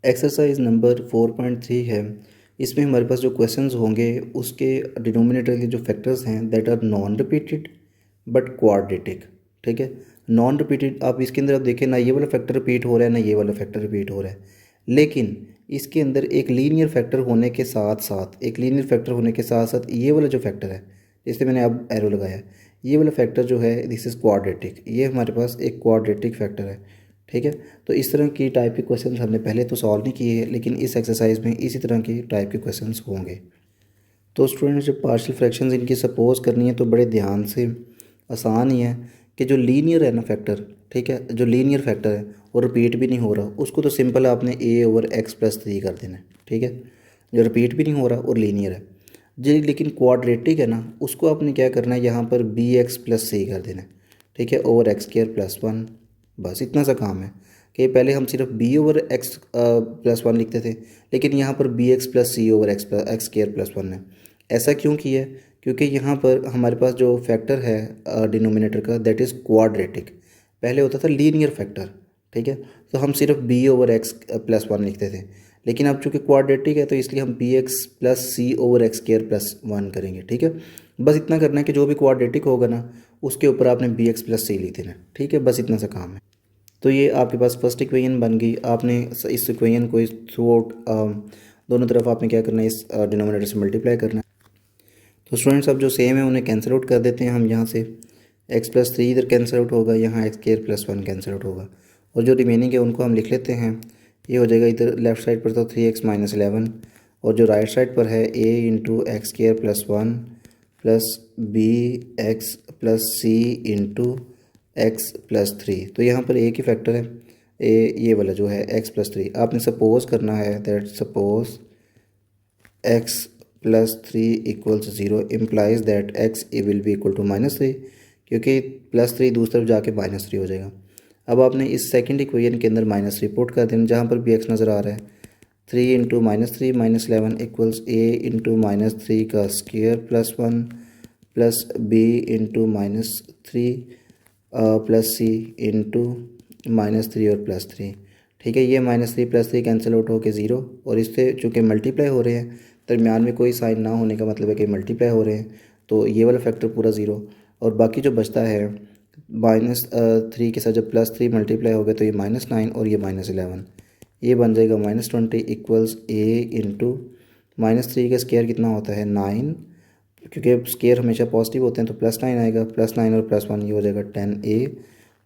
Exercise number 4.3 है। इसमें हमारे पास जो क्वेश्चंस होंगे उसके डिनोमिनेटर के जो फैक्टर्स हैं that are non repeated but quadratic. ठीक है, नॉन रिपीटेड आप इसके अंदर आप देखें ना ये वाला फैक्टर रिपीट हो रहा है ना ये वाला फैक्टर रिपीट हो रहा है, लेकिन इसके अंदर एक लीनियर फैक्टर होने के साथ साथ ये वाला जो फैक्टर है इसलिए मैंने अब एरो लगाया है, ये वाला फैक्टर जो है दिस इज़ क्वाड्रेटिक, ये हमारे पास एक क्वाड्रेटिक फैक्टर है। ठीक है, तो इस तरह की टाइप के क्वेश्चन हमने पहले तो सॉल्व नहीं किए हैं, लेकिन इस एक्सरसाइज में इसी तरह की टाइप के क्वेश्चन होंगे। तो स्टूडेंट्स जब पार्शियल फ्रैक्शंस इनकी सपोज करनी है तो बड़े ध्यान से, आसान ही है कि जो लीनियर है ना फैक्टर, ठीक है, जो लीनियर फैक्टर है और रिपीट भी नहीं हो रहा उसको तो सिंपल आपने a/x+3 कर देना है। ठीक है, जो रिपीट भी नहीं हो रहा और लीनियर है जी, लेकिन क्वाड्रेटिक है ना उसको आपने क्या करना है, यहाँ पर bx+c कर देना है। ठीक है, (x²+1), बस इतना सा काम है कि पहले हम सिर्फ b/x+1 लिखते थे, लेकिन यहाँ पर bx+c/x² + 1 है। ऐसा क्यों किया? क्योंकि यहाँ पर हमारे पास जो फैक्टर है डिनोमिनेटर का दैट इज़ क्वाड्रेटिक, पहले होता था लीनियर फैक्टर। ठीक है, तो हम सिर्फ b/x+1 लिखते थे, लेकिन अब चूँकि क्वाड्रेटिक है तो इसलिए हम bx+c/x² + 1 करेंगे। ठीक है, बस इतना करना है कि जो भी क्वाड्रेटिक होगा ना उसके ऊपर आपने bx+c लिख देना। ठीक है, बस इतना सा काम है। तो ये आपके पास फर्स्ट इक्वेशन बन गई। आपने इस इक्वेशन को इस थ्रू आउट दोनों तरफ आपने क्या करना है, इस डिनोमिनेटर से मल्टीप्लाई करना है। तो स्टूडेंट्स अब जो सेम है उन्हें कैंसिल आउट कर देते हैं हम यहाँ से, x+3 इधर कैंसिल आउट होगा, यहाँ x² + 1 कैंसिल आउट होगा, और जो रिमेनिंग है उनको हम लिख लेते हैं। ये हो जाएगा इधर लेफ़्ट साइड पर तो 3x - 11, और जो राइट साइड पर है a x² + 1 प्लस bx+c/x+3। तो यहाँ पर a की फैक्टर है ये वाला जो है x+3, आपने सपोज करना है that suppose x+3 = 0 implies that x will be equal to -3, क्योंकि +3 दूसरी तरफ जाके -3 हो जाएगा। अब आपने इस सेकंड इक्वेशन के अंदर -3 पुट कर देना, जहाँ पर भी x नज़र आ रहा है। 3 × -3 - 11 = a × -3 का square +1 plus b into -3 plus c into -3 और +3। ठीक है, ये -3 +3 कैंसिल आउट होकर 0, और इससे चूँकि मल्टीप्लाई हो रहे हैं, दरमियान में कोई साइन ना होने का मतलब है कि मल्टीप्लाई हो रहे हैं, तो ये वाला फैक्टर पूरा 0, और बाकी जो बचता है -3 के साथ जब +3 मल्टीप्लाई हो गए तो ये -9 और ये -11, ये बन जाएगा -20 इक्वल्स a इंटू -3 का स्क्वायर कितना होता है 9, क्योंकि स्केयर हमेशा पॉजिटिव होते हैं तो +9 आएगा, +9 और +1 ये हो जाएगा 10a।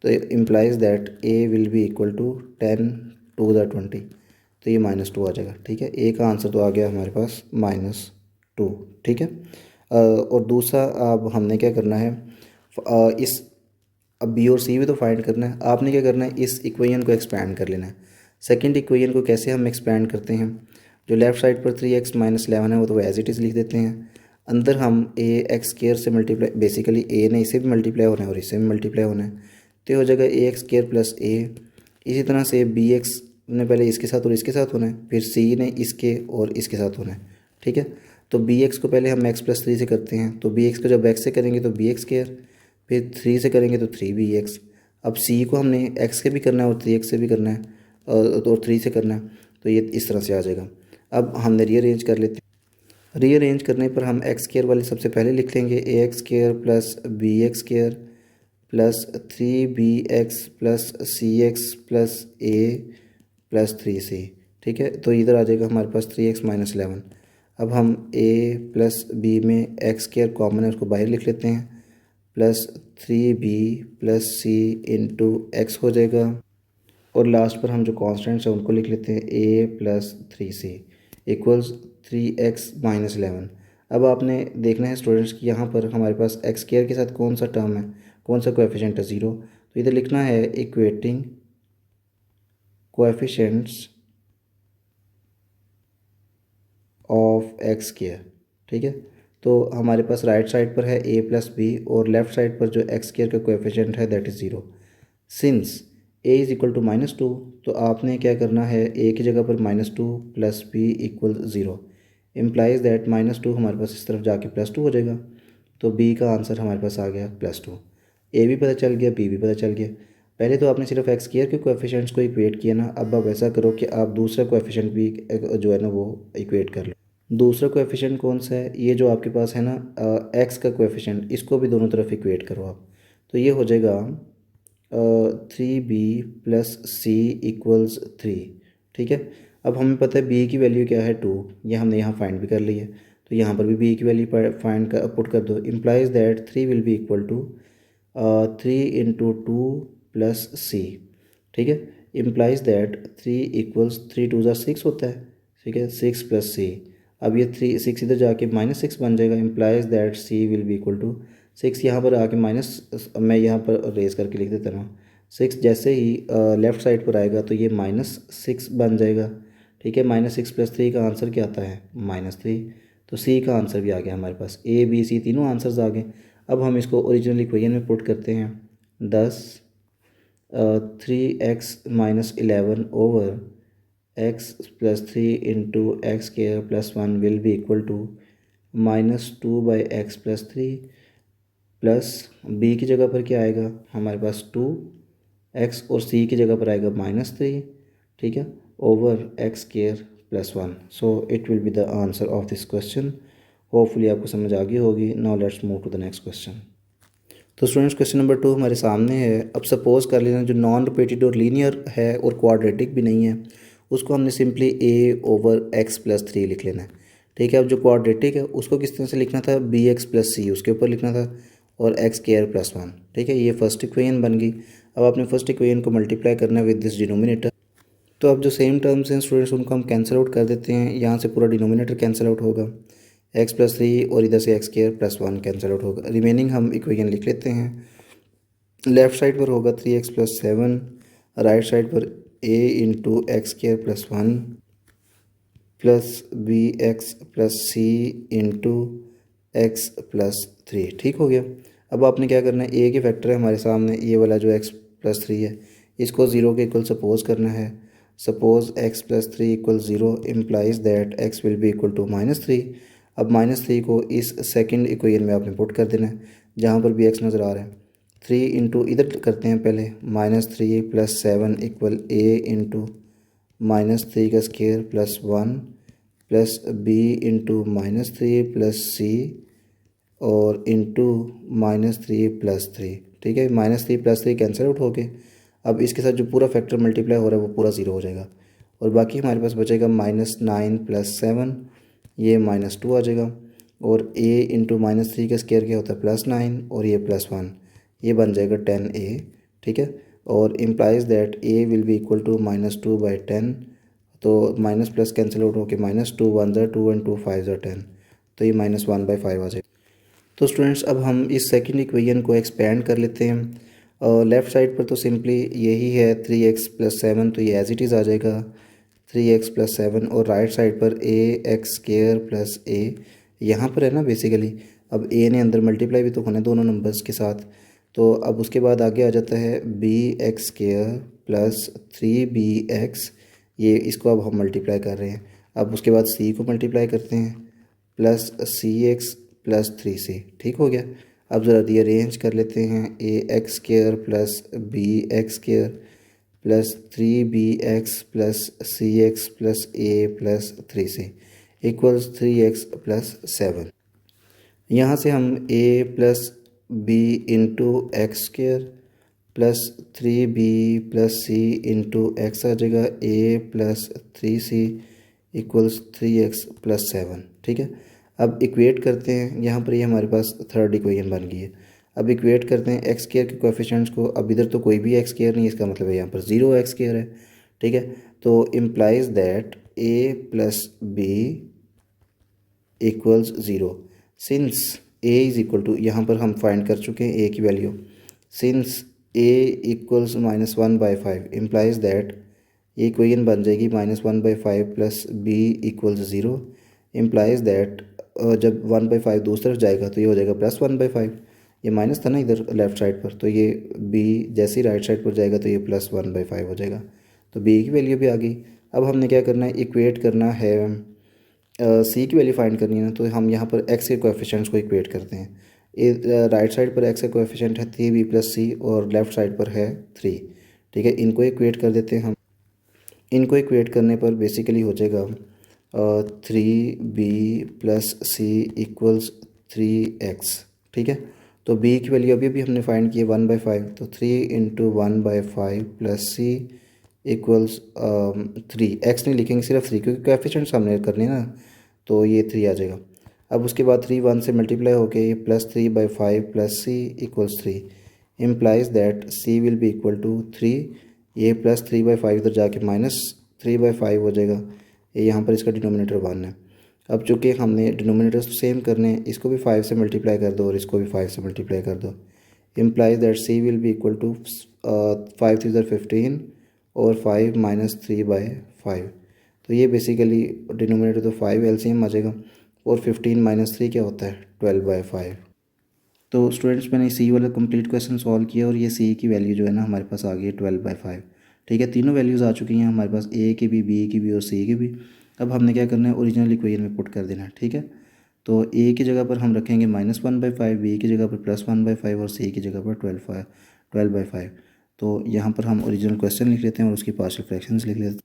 तो implies that a will be equal to 10 to the 20, तो ये -2 आ जाएगा। ठीक है, a का आंसर तो आ गया हमारे पास -2। ठीक है, और दूसरा अब हमने क्या करना है, इस अब b और c भी तो फाइंड करना है। आपने क्या करना है, इस इक्वेशन को एक्सपैंड कर लेना है। सेकंड इक्वेशन को कैसे हम एक्सपैंड करते हैं, जो लेफ़्ट साइड पर 3x - 11 है वो तो एज इट इज़ लिख देते हैं। अंदर हम ax² से मल्टीप्लाई, बेसिकली a ने इसे भी मल्टीप्लाई होना है और इससे भी मल्टीप्लाई होना है, तो ये हो जाएगा ax² + a। इसी तरह से bx ने पहले इसके साथ और इसके साथ होना है, फिर c ने इसके और इसके साथ होना है। ठीक है, तो bx को पहले हम x+3 से करते हैं, तो bx को जब x से करेंगे तो bx², फिर 3 से करेंगे तो 3bx। अब c को हमने x से भी करना है और 3x से भी करना है और 3 से करना है, तो ये इस तरह से आ जाएगा। अब हमने रीअरेंज कर लेते हैं। रीअरेंज करने पर हम x² वाले सबसे पहले लिख लेंगे ax² + bx² plus 3bx + cx + a + 3c। ठीक है, तो इधर आ जाएगा हमारे पास 3x - 11। अब हम a + b में x² कॉमन है उसको बाहर लिख लेते हैं, plus 3b + c into x हो जाएगा, और लास्ट पर हम जो कॉन्स्टेंट्स हैं उनको लिख लेते हैं a + 3c इक्वल्स 3x - 11। अब आपने देखना है स्टूडेंट्स कि यहाँ पर हमारे पास x² के साथ कौन सा टर्म है, कौन सा कोएफिशिएंट है, 0, तो इधर लिखना है इक्वेटिंग कोएफिशिएंट्स ऑफ x²। ठीक है, तो हमारे पास राइट साइड पर है a + b और लेफ़्ट साइड पर जो x² का कोएफिशिएंट है that is 0। Since a is equal to -2, तो आपने क्या करना है, a की जगह पर -2 प्लस b = 0 इम्प्लाइज दैट -2 हमारे पास इस तरफ जाके +2 हो जाएगा, तो b का आंसर हमारे पास आ गया +2। a भी पता चल गया, b भी पता चल गया। पहले तो आपने सिर्फ एक्स स्क्वायर के कोएफिशिएंट्स को इक्वेट किया ना, अब आप ऐसा करो कि आप दूसरा कोएफिशिएंट भी जो है ना वो इक्वेट कर लो। दूसरा कोएफिशिएंट कौन सा है, ये जो आपके पास है ना एक्स का कोएफिशिएंट, इसको भी दोनों तरफ इक्वेट करो आप। तो ये हो जाएगा 3b प्लस सी इक्वल्स 3। ठीक है, अब हमें पता है b की वैल्यू क्या है 2, ये हमने यहाँ फाइंड भी कर ली है। तो यहाँ पर भी b की वैल्यू फाइंड कर पुट कर दो। Implies that 3 will be equal to 3 × 2 plus c. ठीक है, इम्प्लाइज दैट 3 इक्वल्स 3 × 2 = 6 होता है। ठीक है, 6 प्लस सी। अब ये 6 इधर जाके -6 बन जाएगा। Implies that C will be equal to 6 यहाँ पर आके माइनस, मैं यहाँ पर रेज करके लिख देता हूँ। 6 जैसे ही लेफ़्ट साइड पर आएगा तो ये -6 बन जाएगा। ठीक है, -6 + 3 का आंसर क्या आता है -3। तो सी का आंसर भी आ गया हमारे पास, ए बी सी तीनों आंसर्स आ गए। अब हम इसको ओरिजिनल इक्वेशन में पुट करते हैं। 3x - 11 over x + 3 × x² + 1 will be equal to -2/x + 3 plus b की जगह पर क्या आएगा हमारे पास 2x और c की जगह पर आएगा -3। ठीक है, over x² + 1। So it will be the answer of this question. Hopefully आपको समझ आ गई होगी। Now let's move to the next question. तो स्टूडेंट्स क्वेश्चन नंबर 2 हमारे सामने है। अब सपोज़ कर लेना जो नॉन रिपीटेड और लीनियर है और क्वाड्रेटिक भी नहीं है, उसको हमने सिंपली a/x + 3 लिख लेना है। ठीक है, अब जो क्वाड्रेटिक है उसको किस तरह से लिखना था, bx + c उसके ऊपर लिखना था और x² + 1। ठीक है, ये फर्स्ट इक्वेशन बन गई। अब आपने फर्स्ट इक्वेशन को मल्टीप्लाई करना है विद दिस डिनोमिनेटर। तो अब जो सेम टर्म्स हैं स्टूडेंट्स उनको हम कैंसिल आउट कर देते हैं। यहाँ से पूरा डिनोमिनेटर कैंसिल आउट होगा, x + 3 और इधर से x² + 1 कैंसिल आउट होगा। रिमेनिंग हम इक्वेशन लिख लेते हैं। लेफ़्ट साइड पर होगा 3x + 7, राइट साइड पर a × x² + 1 plus bx + c × x + 3। ठीक हो गया। अब आपने क्या करना है, a के फैक्टर है हमारे सामने, ये वाला जो x + 3 है इसको 0 के इक्वल सपोज करना है। Suppose x + 3 = 0 implies that x will be equal to -3। अब -3 को इस सेकंड इक्वेशन में आपने पुट कर देना है जहाँ पर भी x नज़र आ रहा है। 3 इंटू इधर करते हैं पहले, -3 + 7 = a × -3² + 1 प्लस b × -3 + c और इंटू -3 + 3। ठीक है, -3 + 3 कैंसिल आउट हो गए। अब इसके साथ जो पूरा फैक्टर मल्टीप्लाई हो रहा है वो पूरा 0 हो जाएगा और बाकी हमारे पास बचेगा -9 + 7, ये -2 आ जाएगा और a × -3² क्या होता है +9 और ये +1, ये बन जाएगा 10a। ठीक है, और implies that a will be equal to -2/10। तो माइनस प्लस कैंसिल आउट होकर -2 × 1 = 2 और 2 × 5 = 10, तो ये -1/5 आ जाएगा। तो स्टूडेंट्स अब हम इस सेकंड इक्वेशन को एक्सपेंड कर लेते हैं। लेफ़्ट साइड पर तो सिंपली यही है 3x + 7, तो ये एज इट इज़ आ जाएगा 3x + 7 और राइट साइड पर ax² + a यहाँ पर है ना बेसिकली। अब a ने अंदर मल्टीप्लाई भी तो होना है दोनों नंबर्स के साथ। तो अब उसके बाद आगे आ जाता है bx² + 3bx, ये इसको अब हम मल्टीप्लाई कर रहे हैं। अब उसके बाद c को मल्टीप्लाई करते हैं प्लस cx + 3c। ठीक हो गया। अब ज़रा रीअरेंज कर लेते हैं, ax² + bx² + 3bx + cx + a + 3c = 3x + 7। यहाँ से हम a + b × x² + 3b + c × x आ जाएगा, a + 3c = 3x + 7। ठीक है, अब इक्वेट करते हैं। यहाँ पर ये हमारे पास थर्ड इक्वेशन बन गई है। अब इक्वेट करते हैं x² के कोएफिशिएंट्स को। अब इधर तो कोई भी x² नहीं, इसका मतलब है यहाँ पर 0x² है। ठीक है, तो implies that a + b = 0 since a = यहाँ पर हम फाइंड कर चुके हैं a की value. Since a = -1/5 implies that ये इक्वेशन बन जाएगी -1/5 + b = 0 इम्प्लाइज दैट जब 1/5 दूसरी तरफ जाएगा तो ये हो जाएगा +1/5। ये माइनस था ना इधर लेफ़्ट साइड पर, तो ये b जैसे ही राइट साइड पर जाएगा तो ये +1/5 हो जाएगा। तो b की वैल्यू भी आ गई। अब हमने क्या करना है, इक्वेट करना है c की वैल्यू फाइंड करनी है ना, तो हम यहाँ पर x के कोएफिशिएंट्स को इक्वेट करते हैं। राइट साइड पर एक्स का कोएफिशिएंट है 3b+c और लेफ़्ट साइड पर है 3। ठीक है, इनको इक्वेट कर देते हैं हम। इनको इक्वेट करने पर बेसिकली हो जाएगा 3b+c इक्वल्स 3x। ठीक है, तो b की वैल्यू अभी हमने फाइंड की है 1/5, तो 3 × 1/5 + c इक्वल्स 3। x नहीं लिखेंगे, सिर्फ 3, क्योंकि कोएफिशिएंट्स हमने करने ना, तो ये 3 आ जाएगा। अब उसके बाद 3 1 से मल्टीप्लाई होके ये +3/5 + c equals 3 implies that c will be equal to 3। ये +3/5 इधर जाके -3/5 हो जाएगा। ये यहाँ पर इसका डिनोमिनेटर 1 है। अब चूँकि हमने डिनोमिनेटर सेम करने हैं, इसको भी 5 से मल्टीप्लाई कर दो और इसको भी 5 से मल्टीप्लाई कर दो। Implies that c will be equal to 5 3 15 और 5 -3/5। तो ये बेसिकली डिनोमिनेटर तो 5 एलसीएम आ जाएगा और 15 - 3 क्या होता है 12/5। तो स्टूडेंट्स मैंने सी वाला कंप्लीट क्वेश्चन सॉल्व किया और ये सी की वैल्यू जो है ना हमारे पास आ गई है 12/5। ठीक है, तीनों वैल्यूज़ आ चुकी हैं हमारे पास, ए की भी, बी की भी और सी की भी। अब हमने क्या करना है, ओरिजिनल इक्वेशन में पुट कर देना है। ठीक है, तो ए की जगह पर हम रखेंगे -1/5, बी की जगह पर +1/5 और सी की जगह पर 12/5। तो यहाँ पर हम ओरिजिनल क्वेश्चन लिख लेते हैं और उसकी पार्शियल फ्रैक्शंस लिख लेते हैं।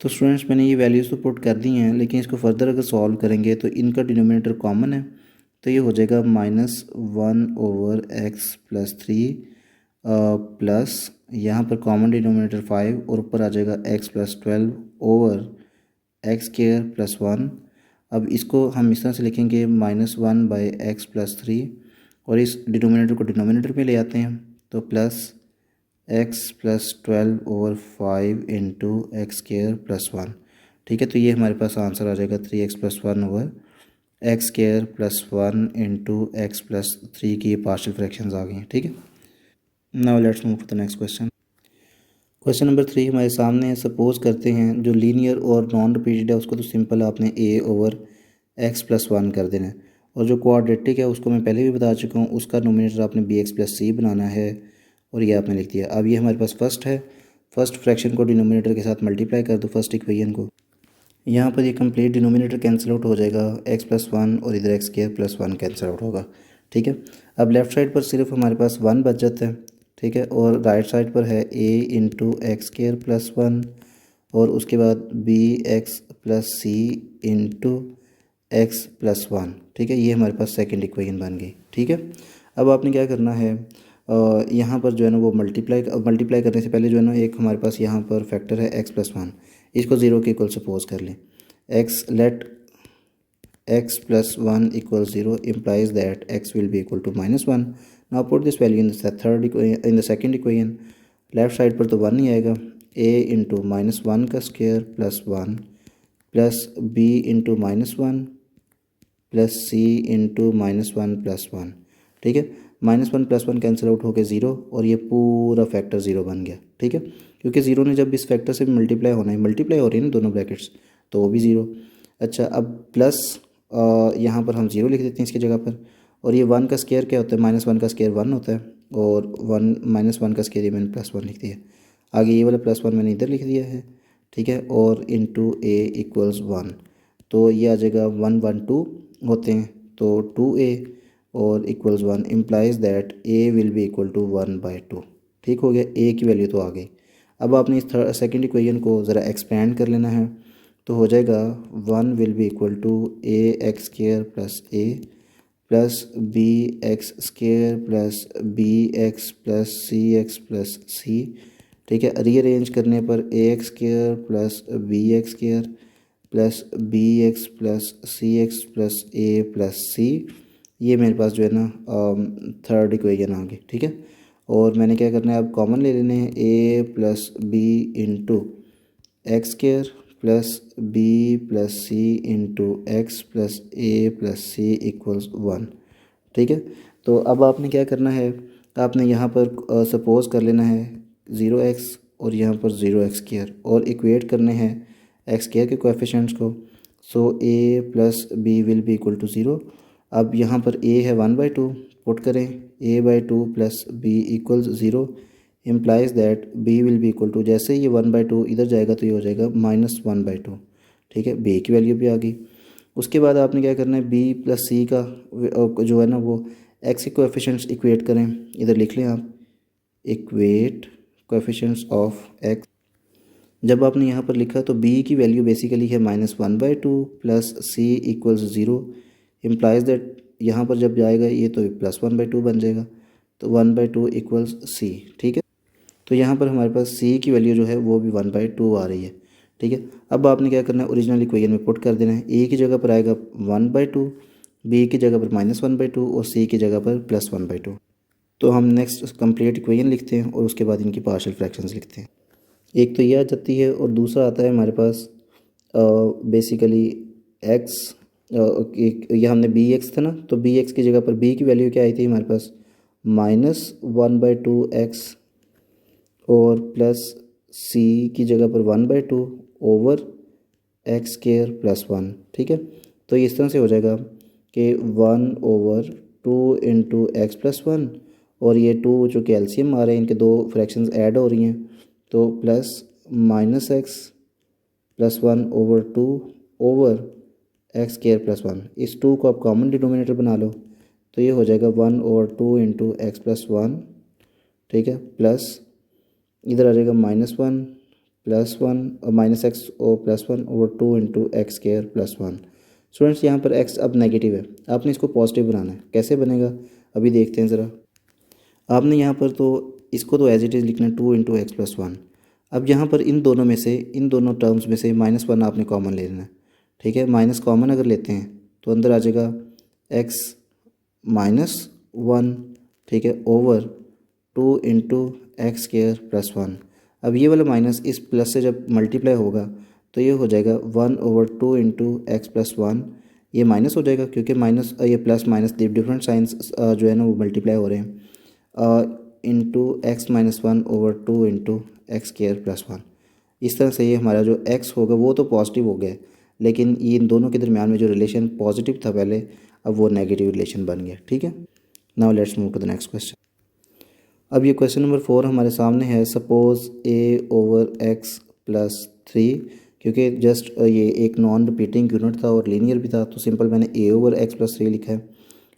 तो स्टूडेंट्स मैंने ये वैल्यूज़ तो पुट कर दी हैं, लेकिन इसको फर्दर अगर सॉल्व करेंगे तो इनका डिनोमिनेटर कॉमन है, तो ये हो जाएगा -1/x+3 प्लस यहाँ पर कॉमन डिनोमिनेटर 5 और ऊपर आ जाएगा x+12/x² + 1। अब इसको हम इस तरह से लिखेंगे -1/x+3 और इस डिनोमिनेटर को डिनोमिनेटर में ले आते हैं, तो प्लस x+12/5 × x² + 1। ठीक है, तो ये हमारे पास आंसर आ जाएगा 3x+1/x² + 1 × x+3 की पार्शियल फ्रैक्शंस आ गई हैं। ठीक है, now let's move to the next question. Question number 3 हमारे सामने है। सपोज करते हैं जो लीनियर और नॉन रिपीटेड है उसको तो सिंपल आपने a/x+1 कर देना है, और जो क्वाड्रेटिक है उसको मैं पहले भी बता चुका हूँ, उसका नोमिनेटर आपने bx+c बनाना है और ये आपने लिख दिया। अब ये हमारे पास फर्स्ट है, फर्स्ट फ्रैक्शन को डिनोमिनेटर के साथ मल्टीप्लाई कर दो फर्स्ट इक्वेशन को। यहाँ पर ये कंप्लीट डिनोमिनेटर कैंसिल आउट हो जाएगा, x+1 और इधर x² + 1 कैंसिल आउट होगा। ठीक है, अब लेफ़्ट साइड पर सिर्फ हमारे पास 1 बच जाता है। ठीक है, और राइट साइड पर है a × x² + 1 और उसके बाद bx+c × x + 1। ठीक है, ये हमारे पास सेकंड इक्वेशन बन गई। ठीक है, अब आपने क्या करना है, यहाँ पर जो है ना वो मल्टीप्लाई करने से पहले जो है ना एक हमारे पास यहाँ पर फैक्टर है x+1, इसको 0 के इक्वल सपोज कर लें। Let x+1 = 0 implies that x will be equal to -1। now put this value in the second equation। Left side पर तो 1 ही आएगा, a × -1 का square + 1 plus b × -1 plus c × -1 + 1। ठीक है, -1 + 1 कैंसिल आउट होकर 0 और ये पूरा फैक्टर 0 बन गया। ठीक है, क्योंकि 0 ने जब इस फैक्टर से मल्टीप्लाई होना है, मल्टीप्लाई हो रही है ना दोनों ब्रैकेट्स, तो वो भी 0। अच्छा, अब प्लस यहाँ पर हम 0 लिख देते हैं इसकी जगह पर, और ये 1 का स्क्वायर क्या होता है, -1 का स्क्वायर 1 होता है, और 1 का स्क्वायर ये मैंने +1 लिख दिया। आगे ये वाला +1 मैंने इधर लिख दिया है। ठीक है, और × a = 1, तो ये आ जाएगा 1 1 2 होते हैं, तो 2a और = 1 implies that a will be equal to 1/2। ठीक हो गया, a की वैल्यू तो आ गई। अब आपने इस सेकंड इक्वेशन को ज़रा एक्सपेंड कर लेना है, तो हो जाएगा 1 will be equal to ax² + a plus bx² + bx + cx + c। ठीक है, रीअरेंज करने पर ax² + bx² + bx + cx + a + c। ये मेरे पास जो है ना थर्ड इक्वेशन आ गई। ठीक है, और मैंने क्या करना है, अब कॉमन ले लेने हैं a + b × x² + b + c × x + a + c = 1। ठीक है, तो अब आपने क्या करना है, आपने यहाँ पर सपोज कर लेना है 0x और यहाँ पर 0x² और इक्वेट करने हैं x² के कोएफिशिएंट्स को। So a + b will be equal to 0। अब यहाँ पर a है 1/2, पुट करें a/2 + b = 0 implies that b will be equal to, जैसे ये 1/2 इधर जाएगा तो ये हो जाएगा -1/2। ठीक है, b की वैल्यू भी आ गई। उसके बाद आपने क्या करना है, b + c का जो है ना वो एक्स के कोएफिशिएंट्स इक्वेट करें, इधर लिख लें आप, इक्वेट कोएफिशिएंट्स ऑफ एक्स। जब आपने यहाँ पर लिखा तो बी की वैल्यू बेसिकली है -1/2 plus C equals 0, implies that यहाँ पर जब जाएगा ये तो +1/2 बन जाएगा, तो 1/2 इक्वल्स सी। ठीक है, तो यहाँ पर हमारे पास सी की वैल्यू जो है वो भी 1/2 आ रही है। ठीक है, अब आपने क्या करना है, ओरिजिनल इक्वेशन में पुट कर देना है। ए की जगह पर आएगा 1/2, बी की जगह पर -1/2 और सी की जगह पर +1/2। तो हम नेक्स्ट कंप्लीट इक्वेशन लिखते हैं और उसके बाद इनकी पार्शियल फ्रैक्शंस लिखते हैं। एक तो ये आ जाती है और दूसरा आता है हमारे पास बेसिकली एक्स, ये हमने बी एक्स था ना, तो बी एक्स की जगह पर बी की वैल्यू क्या आई थी हमारे पास -1/2x और प्लस सी की जगह पर 1/2 ओवर एक्स स्क्वायर प्लस 1। ठीक है, तो इस तरह से हो जाएगा कि 1/2 इंटू एक्स प्लस 1 और ये 2 जो कि एलसीएम आ रहे हैं, इनके दो फ्रैक्शंस ऐड हो रही हैं, तो plus -x plus 1/2 over x square plus 1। इस 2 को आप कॉमन डिनोमिनेटर बना लो, तो ये हो जाएगा 1/2 इंटू एक्स प्लस 1। ठीक है, प्लस इधर आ जाएगा -1 प्लस 1 और -x और plus 1/2 into x square plus 1। Students यहाँ पर x अब नेगेटिव है, आपने इसको पॉजिटिव बनाना है। कैसे बनेगा अभी देखते हैं ज़रा। आपने यहाँ पर तो इसको तो एज इट इज़ लिखना है 2 इंटू एक्स प्लस 1। अब यहाँ पर इन दोनों में से, इन दोनों टर्म्स में से -1 आपने कॉमन ले लेना है। ठीक है, माइनस कॉमन अगर लेते हैं तो अंदर आ जाएगा x -1। ठीक है, over 2 into x square plus 1। अब ये वाला माइनस इस प्लस से जब मल्टीप्लाई होगा तो ये हो जाएगा 1/2 इंटू एक्स प्लस 1। ये माइनस हो जाएगा क्योंकि माइनस ये प्लस माइनस डिफरेंट साइंस जो है ना वो मल्टीप्लाई हो रहे हैं, into x -1/2 into x square plus 1। इस तरह से ये हमारा जो x होगा वो तो पॉजिटिव हो गया, लेकिन ये इन दोनों के दरमियान में जो रिलेशन पॉजिटिव था पहले, अब वो नेगेटिव रिलेशन बन गया। ठीक है, now let's move to the next question. अब ये क्वेश्चन नंबर 4 हमारे सामने है। सपोज a/x प्लस 3, क्योंकि जस्ट ये एक नॉन रिपीटिंग यूनिट था और लीनियर भी था, तो सिंपल मैंने a/x प्लस 3 लिखा है।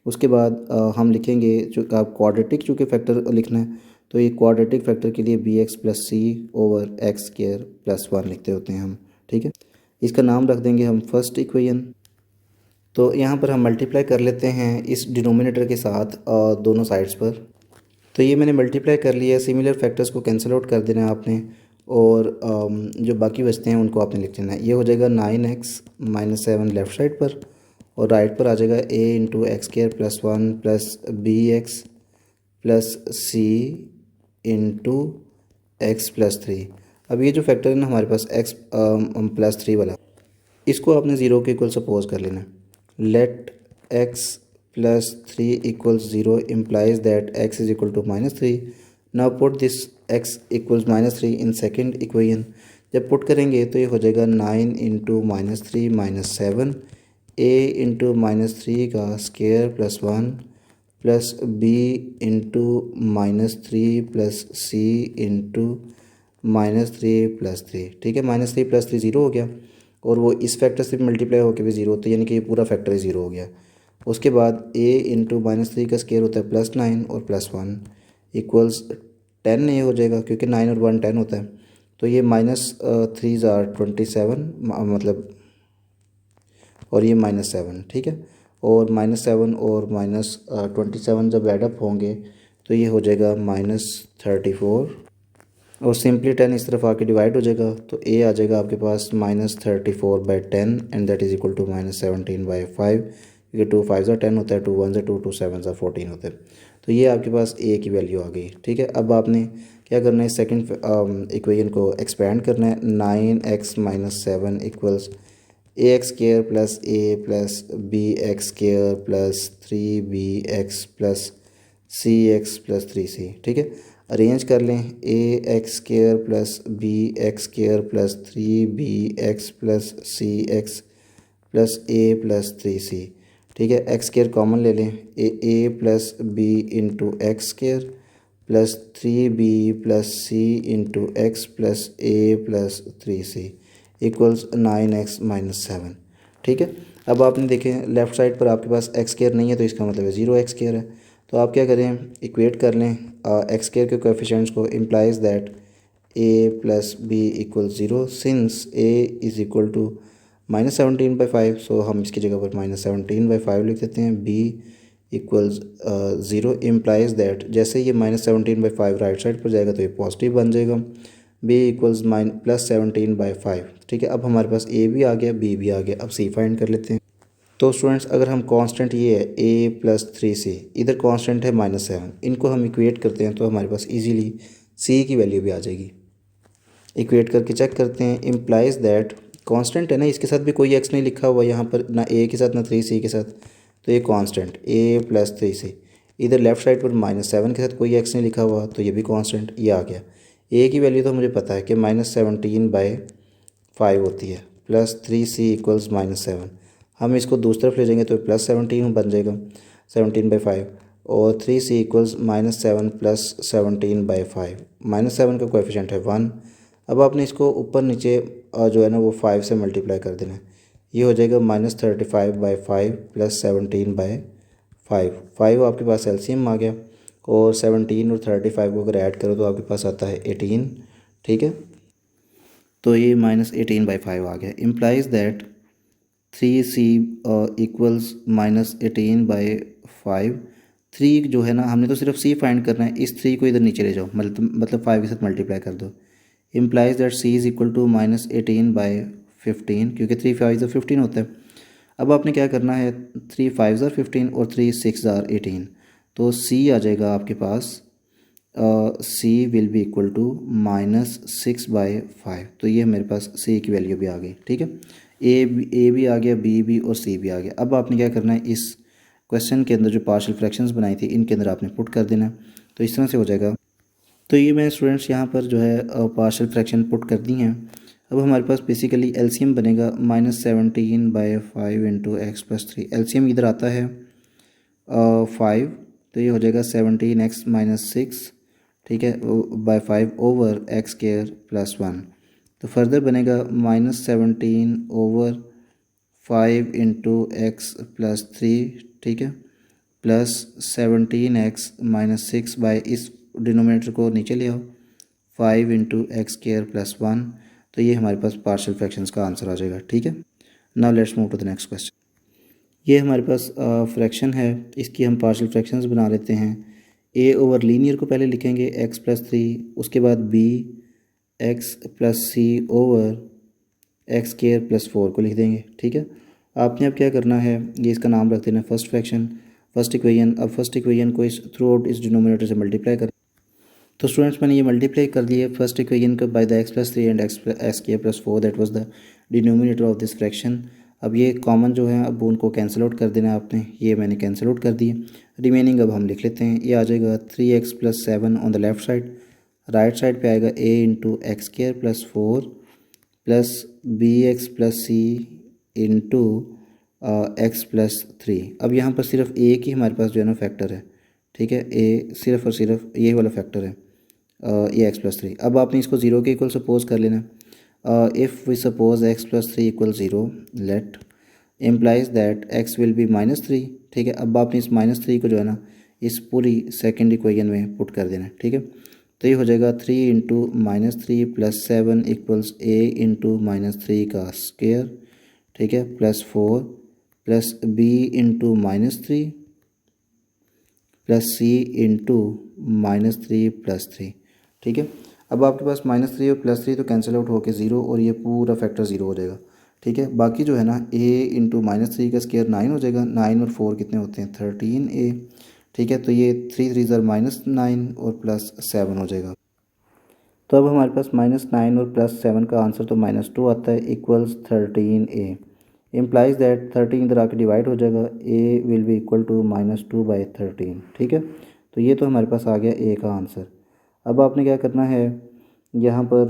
उसके बाद हम लिखेंगे जो आप क्वाड्रेटिक चूँकि फैक्टर लिखना है, तो ये क्वाड्रेटिक फैक्टर के लिए bx plus c over x square plus 1 लिखते होते हैं हम। ठीक है, इसका नाम रख देंगे हम फर्स्ट इक्वेशन। तो यहाँ पर हम मल्टीप्लाई कर लेते हैं इस डिनोमिनेटर के साथ दोनों साइड्स पर। तो ये मैंने मल्टीप्लाई कर लिया। सिमिलर फैक्टर्स को कैंसिल आउट कर देना है आपने, और जो बाकी बचते हैं उनको आपने लिख लेना है। ये हो जाएगा 9x - 7 लेफ़्ट साइड पर, और राइट पर आ जाएगा a into x square plus 1 plus bx plus C into x plus 3। अब ये जो फैक्टर है ना हमारे पास x प्लस 3 वाला, इसको आपने 0 के इक्वल सपोज कर लेना। Let x plus 3 equals 0 implies that x is equal to -3। Now put this x equals -3 in second equation. जब पुट करेंगे तो ये हो जाएगा 9 इंटू -3 - 7 a इंटू -3 का square plus 1 plus b into -3 plus c into -3 plus 3। ठीक है, -3 plus 3 0 हो गया, और वो इस फैक्टर से भी मल्टीप्लाई होकर भी 0, तो यानी कि ये पूरा फैक्टर ही 0 हो गया। उसके बाद a इंटू -3 का स्क्वायर होता है +9 और +1 इक्वल्स 10 हो जाएगा, क्योंकि 9 और 1 10 होता है। तो ये -3 27 मतलब, और ये -7। ठीक है, और -7 और -27 जब एडअप होंगे तो ये हो जाएगा -34, और सिंपली 10 इस तरफ आके डिवाइड हो जाएगा, तो a आ जाएगा आपके पास -34/10 and that is equal to -17/5, क्योंकि 2 5 10 होता है, 2 1 2 2 7 14 होता है। तो ये आपके पास a की वैल्यू आ गई। ठीक है, अब आपने क्या करना है, सेकंड इक्वेशन को एक्सपेंड करना है। 9x - 7 equals ax square plus a plus bx square plus 3bx plus cx plus 3c। ठीक है, अरेंज कर लें। ax square plus bx square plus 3bx plus cx plus a plus 3c। ठीक है, x square common ले लें। a plus b into x square plus 3b plus c into x plus a plus 3c equals 9x - 7। ठीक है, अब आपने देखें left side पर आपके पास एक्स स्क्वायर नहीं है, तो इसका मतलब है 0 एक्स स्क्वायर है। तो आप क्या करें, इक्वेट कर लें एक्स स्क्वायर के कोएफिशिएंट्स को, implies that A plus B equal 0 since A is equal to -17/5। So हम इसकी जगह पर -17/5 लिख देते हैं। बी इक्वल्स 0 इम्प्लाइज दैट, जैसे ये -17/5 राइट साइड पर जाएगा तो ये पॉजिटिव बन जाएगा। B equals +17/5। ठीक है, अब हमारे पास ए भी आ गया, बी भी आ गया। अब सी फाइंड कर लेते हैं। तो स्टूडेंट्स अगर हम कांस्टेंट ये है a + 3c, इधर कांस्टेंट है -7, इनको हम इक्वेट करते हैं तो हमारे पास इजीली c की वैल्यू भी आ जाएगी। इक्वेट करके चेक करते हैं, इम्प्लाइज दैट कांस्टेंट है ना, इसके साथ भी कोई x नहीं लिखा हुआ यहाँ पर, ना a के साथ ना 3c के साथ, तो ये कांस्टेंट a + 3c। इधर लेफ़्ट साइड पर -7 के साथ कोई x नहीं लिखा हुआ तो ये भी कांस्टेंट, ये आ गया। a की वैल्यू तो मुझे पता है कि -17/5 होती है, +3c इक्वल्स -7। हम इसको दूसरी तरफ ले जाएंगे तो +17 बन जाएगा 17/5, और 3c इक्वल्स -7 + 17/5। -7 का कोएफिशिएंट है 1। अब आपने इसको ऊपर नीचे जो है ना वो 5 से मल्टीप्लाई कर देना है। ये हो जाएगा -35/5 + 17/5। 5 आपके पास एलसीएम आ गया, और 17 और 35 को अगर ऐड करो तो आपके पास आता है 18। ठीक है, तो ये -18/5 आ गया। Implies that 3c equals -18/5। 3 जो है ना, हमने तो सिर्फ c फाइंड करना है, इस 3 को इधर नीचे ले जाओ, मतलब 5 के साथ मल्टीप्लाई कर दो। Implies that c is equal to -18/15, क्योंकि 3 5 ज़ा 15 होता है। अब आपने क्या करना है, 3 5 ज़ा 15 और 3 6 ज़ा 18, तो c आ जाएगा आपके पास, c will be equal to -6/5। तो ये मेरे पास c की वैल्यू भी आ गई। ठीक है, ए भी आ गया, बी भी और सी भी आ गया। अब आपने क्या करना है, इस क्वेश्चन के अंदर जो पार्शियल फ्रैक्शंस बनाई थी इनके अंदर आपने पुट कर देना, तो इस तरह से हो जाएगा। तो ये मैं स्टूडेंट्स यहाँ पर जो है पार्शियल फ्रैक्शन पुट कर दी हैं। अब हमारे पास बेसिकली एलसीएम बनेगा -17/5 इंटू x + 3। एलसीएम इधर आता है 5, तो ये हो जाएगा 17x - 6, ठीक है, /5 ओवर x² + 1। तो फर्दर बनेगा -17/5 इंटू x + 3, ठीक है, +17x - 6 बाय, इस डिनोमिनेटर को नीचे ले आओ, 5 इंटू x² + 1। तो ये हमारे पास पार्शियल फ्रैक्शंस का आंसर आ जाएगा। ठीक है, now let's move to the next question. ये हमारे पास फ्रैक्शन है, इसकी हम पार्शियल फ्रैक्शंस बना लेते हैं। a ओवर लीनियर को पहले लिखेंगे x + 3, उसके बाद b x + c over x² + 4 को लिख देंगे। ठीक है, आपने अब क्या करना है, ये इसका नाम रख देना फर्स्ट फ्रैक्शन, फर्स्ट इक्वेशन। अब फर्स्ट इक्वेशन को इस थ्रू आउट इस डिनोमिनेटर से मल्टीप्लाई कर, तो स्टूडेंट्स मैंने ये मल्टीप्लाई कर दिए फर्स्ट इक्वेशन को by the x + 3 and x² + 4, that was the denominator of this fraction. अब ये कॉमन जो है अब उनको कैंसिल आउट कर देना है आपने, ये मैंने कैंसिल आउट कर दिए। रिमेनिंग अब हम लिख लेते हैं, ये आ जाएगा 3x + 7 on the left side, right side पे आएगा a into x² + 4 plus bx + c into x + 3। अब यहाँ पर सिर्फ a की हमारे पास जो है ना फैक्टर है। ठीक है, a सिर्फ और सिर्फ ये वाला फैक्टर है, ये x + 3। अब आपने इसको 0 के इक्वल सपोज कर लेना। If we suppose x + 3 = 0, let implies that x will be -3। ठीक है, अब आपने इस -3 को जो है ना इस पूरी सेकंड इक्वेशन में पुट कर देना है। ठीक है, तो ये हो जाएगा 3 इंटू -3 + 7 इक्वल्स a इंटू -3 का स्क्वायर, ठीक है, +4 plus b into -3 plus c into -3 + 3। ठीक है, अब आपके पास -3 और +3 तो कैंसिल आउट होकर 0, और ये पूरा फैक्टर 0 हो जाएगा। ठीक है, बाकी जो है ना a इंटू -3 का स्क्वायर 9 हो जाएगा। 9 और 4 कितने होते हैं, 13a। ठीक है, तो ये 3 3 -9 और +7 हो जाएगा। तो अब हमारे पास -9 और +7 का आंसर तो -2 आता है, इक्वल्स 13a। इम्प्लाइज दैट 13 इधर आके डिवाइड हो जाएगा, a will be equal to -2/13। ठीक है, तो ये तो हमारे पास आ गया a का आंसर। अब आपने क्या करना है, यहाँ पर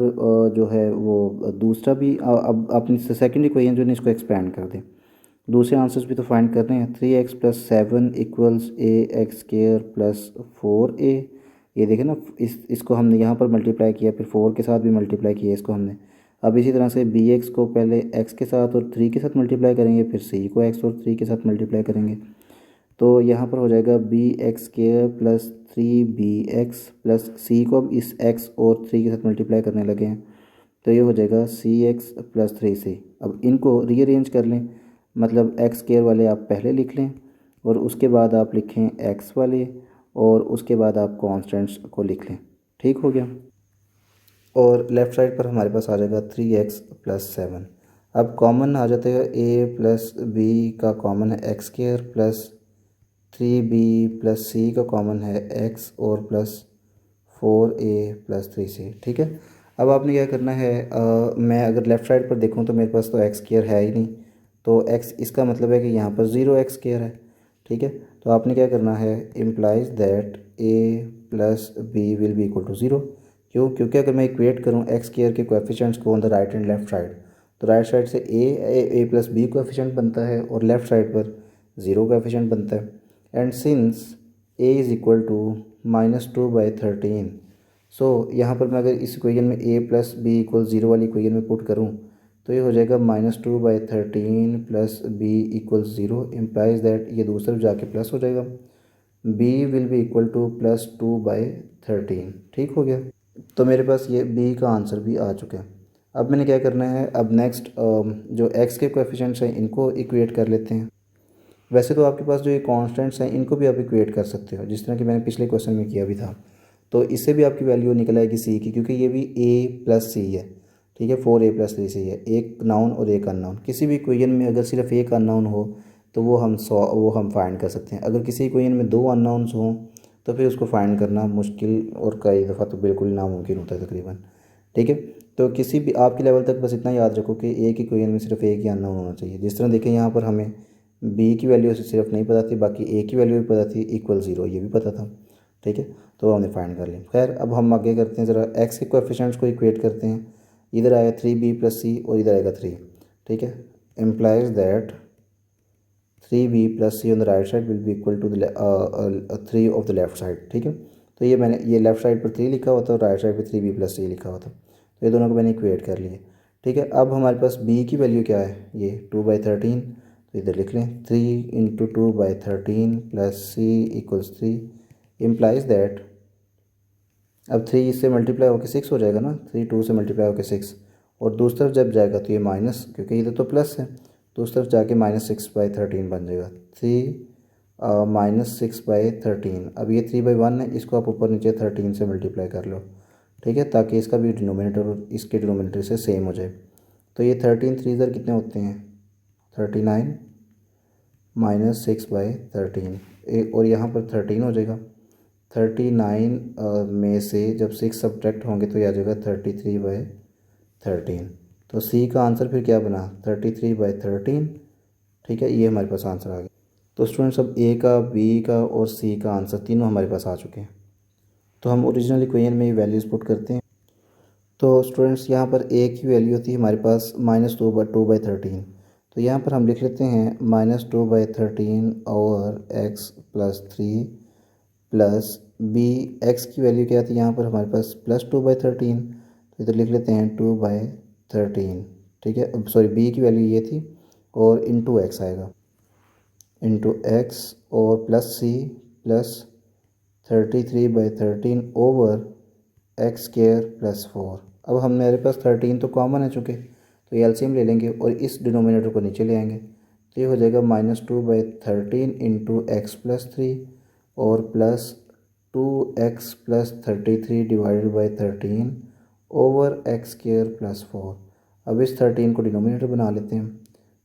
जो है वो दूसरा भी अब अपनी सेकेंड इक्वेशन जो है इसको एक्सपेंड कर दें, दूसरे आंसर्स भी तो फाइंड करने हैं। 3x + 7 equals ax² + 4a। ये देखें ना, इसको हमने यहाँ पर मल्टीप्लाई किया, फिर 4 के साथ भी मल्टीप्लाई किया इसको हमने। अब इसी तरह से bx को पहले x के साथ और 3 के साथ मल्टीप्लाई करेंगे, फिर c को x और 3 के साथ मल्टीप्लाई करेंगे। तो यहाँ पर हो जाएगा b x square plus 3bx plus c को अब इस x और 3 के साथ मल्टीप्लाई करने लगे हैं, तो ये हो जाएगा cx प्लस 3c। अब इनको रीअरेंज कर लें, मतलब एक्स स्क्वायर वाले आप पहले लिख लें और उसके बाद आप लिखें एक्स वाले और उसके बाद आप कॉन्स्टेंट्स को लिख लें। ठीक हो गया। और लेफ़्ट साइड पर हमारे पास आ जाएगा 3x प्लस 7। अब कॉमन आ जाते हैं, a प्लस बी का कॉमन है x square plus 3b plus c का कॉमन है x और प्लस 4a प्लस 3c। ठीक है। अब आपने क्या करना है, मैं अगर लेफ़्ट साइड पर देखूं तो मेरे पास तो एक्स स्क्वायर है ही नहीं, तो x इसका मतलब है कि यहाँ पर 0x स्क्वायर है। ठीक है। तो आपने क्या करना है, implies that a plus B will be equal to 0। क्योंकि अगर मैं इक्वेट करूँ एक्स स्क्वायर के कोएफिशिएंट्स को on the right and left side, तो राइट साइड से a प्लस बी कोएफिशिएंट बनता है और लेफ़्ट साइड पर 0 कोएफिशिएंट बनता है। And since a is equal to -2/13, so यहाँ पर मैं अगर इस इक्वेशन में a प्लस बी इक्वल 0 वाली इक्वेशन में पुट करूँ तो ये हो जाएगा -2/13 plus B equal 0, implies that ये दूसरी तरफ जाके प्लस हो जाएगा, b will be equal to +2/13। ठीक हो गया। तो मेरे पास ये b का आंसर भी आ चुका है। अब मैंने क्या करना है, अब नेक्स्ट जो x के कोएफिशिएंट्स हैं इनको इक्वेट कर लेते हैं। वैसे तो आपके पास जो ये कांस्टेंट्स हैं इनको भी आप इक्वेट कर सकते हो, जिस तरह कि मैंने पिछले क्वेश्चन में किया भी था। तो इससे भी आपकी वैल्यू निकल आएगी सी की, क्योंकि ये भी a प्लस सी है। ठीक है, 4a प्लस 3c है, एक नाउन और एक अननाउन। किसी भी इक्वेशन में अगर सिर्फ एक अननाउन हो तो वो हम फाइंड कर सकते हैं। अगर किसी इक्वेशन में 2 अननाउन्स हों तो फिर उसको फाइंड करना मुश्किल और कई दफ़ा तो बिल्कुल नामुमकिन होता है तकरीबन। ठीक है। तो किसी भी आपके लेवल तक बस इतना याद रखो कि एक इक्वेशन में सिर्फ एक ही अननाउन होना चाहिए। जिस तरह देखें यहाँ पर हमें b की वैल्यू सिर्फ नहीं पता थी, बाकी a की वैल्यू भी पता थी, इक्वल 0 ये भी पता था। ठीक है, तो हमने फाइंड कर लिया। खैर, अब हम आगे करते हैं, ज़रा x के कोएफिशिएंट्स को इक्वेट करते हैं। इधर आएगा 3b प्लस सी और इधर आएगा 3। ठीक है, implies that 3b plus C on the right side will be equal to 3 of the left side. ठीक है, तो ये मैंने ये लेफ्ट साइड पर 3 लिखा हुआ था और राइट साइड पर 3b प्लस सी लिखा हुआ था, तो ये दोनों को मैंने इक्वेट कर लिए। ठीक है, अब हमारे पास b की वैल्यू क्या है, ये 2/13, तो इधर लिख लें 3 into 2/13 plus C equals 3, implies that, अब 3 इससे मल्टीप्लाई होकर 6 हो जाएगा ना, 3 2 से मल्टीप्लाई होकर 6, और दूसरी तरफ जब जाएगा तो ये माइनस, क्योंकि इधर तो प्लस है, दूसरी तरफ जाके -6/13 बन जाएगा। 3 -6/13, अब ये 3/1 है, इसको आप ऊपर नीचे 13 से मल्टीप्लाई कर लो। ठीक है, ताकि इसका भी डिनोमिनेटर और इसके डिनोमिनेटर से सेम हो जाए। तो ये 13 3 इधर कितने होते हैं, 39 -6/13, और यहाँ पर 13 हो जाएगा। 39 में से जब 6 सब्ट्रैक्ट होंगे तो ये आ जाएगा 33/13। तो सी का आंसर फिर क्या बना, 33/13। ठीक है, ये हमारे पास आंसर आ गया। तो स्टूडेंट्स, अब ए का, बी का और सी का आंसर तीनों हमारे पास आ चुके हैं। तो हम ओरिजिनल इक्वेशन में ये वैल्यूज़ पुट करते हैं। तो स्टूडेंट्स, यहाँ पर ए की वैल्यू थी हमारे पास -2/13, तो यहाँ पर हम लिख लेते हैं -2/13 और x plus 3 plus B, X की वैल्यू क्या थी यहाँ पर हमारे पास +2/13, तो इधर लिख लेते हैं 2/13। ठीक है, अब सॉरी, बी की वैल्यू ये थी और इंटू एक्स आएगा, इंटू एक्स और plus C plus 33/13 over x square plus 4। अब हम मेरे पास 13 तो कॉमन है चूँकि, तो ये एलसीएम ले लेंगे और इस डिनोमिनेटर को नीचे ले आएंगे, तो ये हो जाएगा -2/13 इंटू एक्स प्लस 3 और plus 2x plus 33 divided by 13 over x square plus 4। अब इस 13 को डिनोमिनेटर बना लेते हैं,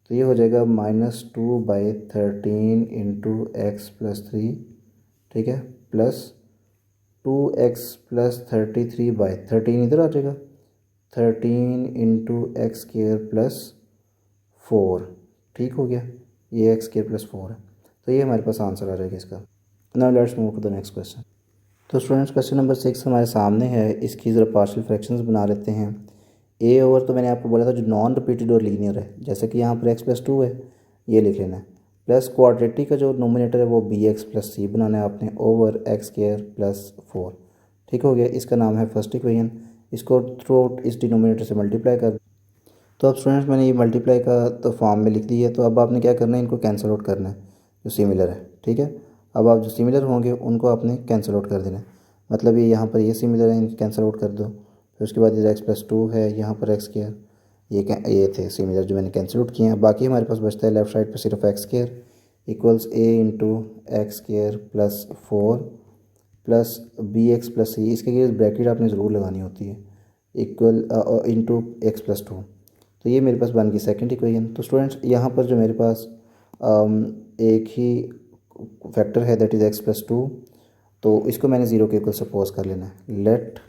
तो ये हो जाएगा -2/13 इंटू एक्स प्लस 3। ठीक है, प्लस 2x प्लस 33/13 इधर आ जाएगा, 13 इंटू एक्स स्क्वायर प्लस 4। ठीक हो गया, ये एक्स स्क्वायर प्लस 4 है, तो ये हमारे पास आंसर आ जाएगा इसका। Now let's move to the next question. तो स्टूडेंट्स, क्वेश्चन नंबर 6 हमारे सामने है। इसकी ज़रा पार्शियल फ्रैक्शंस बना लेते हैं। ए ओवर, तो मैंने आपको बोला था जो नॉन रिपीटेड और लीनियर है, जैसे कि यहाँ पर x प्लस 2 है, ये लिख लेना है, प्लस क्वाड्रेटिक का जो नोमिनेटर है वो bx प्लस सी बनाना है आपने, ओवर एक्स स्क्वायर प्लस 4। ठीक हो गया, इसका नाम है फर्स्ट इक्वेशन। इसको थ्रू आउट इस डिनोमिनेटर से मल्टीप्लाई कर, तो अब स्टूडेंट्स मैंने ये मल्टीप्लाई का तो फॉर्म में लिख दिया है, तो अब आपने क्या करना है, इनको कैंसिल आउट करना है। जो सिमिलर है, ठीक है। अब आप जो सिमिलर होंगे उनको आपने कैंसिल आउट कर देना है, मतलब ये यहाँ पर ये सिमिलर है, कैंसिल आउट कर दो। फिर उसके बाद इधर x+2 है, यहाँ पर एक्स स्क्वायर, ये थे सिमिलर जो मैंने कैंसिल आउट किए हैं। बाकी हमारे पास बचता है लेफ्ट साइड पर सिर्फ x square equals a into x square plus 4 plus B x plus c, इसके लिए ब्रैकेट आपने ज़रूर लगानी होती है, इक्वल इंटू x+2। तो ये मेरे पास बन गई सेकंड इक्वेशन। तो स्टूडेंट्स यहाँ पर जो मेरे पास एक ही फैक्टर है दैट इज़ x+2, तो इसको मैंने ज़ीरो के इक्वल सपोज कर लेना है। Let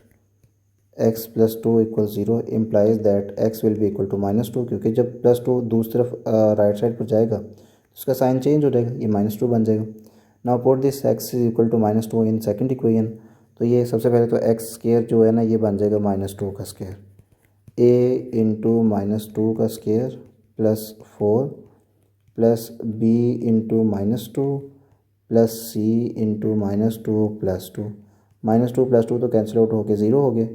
x+2 equal zero implies that x will be equal to -2, क्योंकि जब +2 दूसरी तरफ राइट साइड पर जाएगा तो उसका साइन चेंज हो जाएगा, ये -2 बन जाएगा। Now put this x is equal to -2 in second equation. तो ये सबसे पहले तो एक्स स्क्वायर जो है ना ये बन जाएगा -2 का स्क्वायर, a इंटू -2 का square plus 4 plus b into -2 plus c into -2 plus 2। -2 plus 2 तो कैंसिल आउट होकर ज़ीरो हो गए,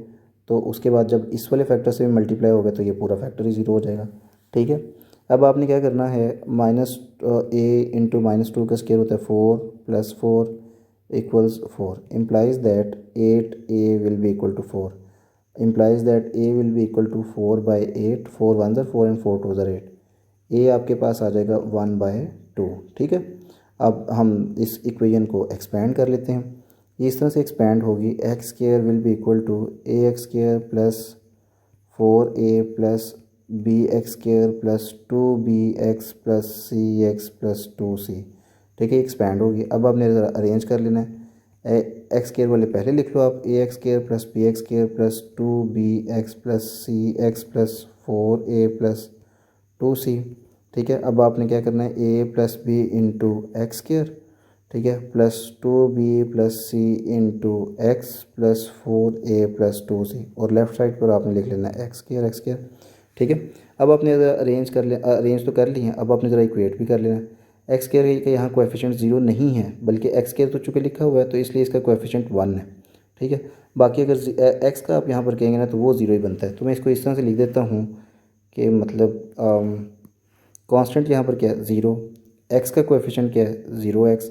तो उसके बाद जब इस वाले फैक्टर से भी मल्टीप्लाई हो गया तो ये पूरा फैक्टर ही ज़ीरो हो जाएगा, ठीक है। अब आपने क्या करना है, -a इंटू -2 का स्क्वायर होता है 4 plus 4 equals 4, implies that 8a will be equal to 4, implies that a will be equal to 4/8, 4 1 4 and 4 2 8, a आपके पास आ जाएगा 1/2, ठीक है। अब हम इस इक्वेशन को एक्सपेंड कर लेते हैं, इस तरह से एक्सपेंड होगी, X square will be equal to A x square plus 4a plus B x square plus 2bx plus C x plus 2c, ठीक है, एक्सपेंड होगी। अब आपने अरेंज कर लेना है, एक्स स्क्वायर वाले पहले लिख लो आप, a x square plus B x square plus 2bx plus C x plus 4a plus 2c, ठीक है। अब आपने क्या करना है, a plus b into x square, ठीक है, प्लस 2b प्लस सी into x plus 4a plus 2c, और लेफ्ट साइड पर आपने लिख लेना है एक्स स्क्वायर, ठीक है। अब आपने अरेंज तो कर लिया, अब आपने ज़रा इक्वेट भी कर लेना है। एक्स स्क्वायर का यहाँ कोएफिशिएंट 0 नहीं है, बल्कि एक्स स्क्वायर तो चूँकि लिखा हुआ है तो इसलिए इसका कोएफिशिएंट 1 है, ठीक है। बाकी अगर एक्स का आप यहाँ पर कहेंगे ना तो वो 0 ही बनता है, तो मैं इसको इस तरह से लिख देता हूँ कि मतलब कांस्टेंट यहाँ पर क्या है 0, एक्स का कोएफिशिएंट क्या है 0x,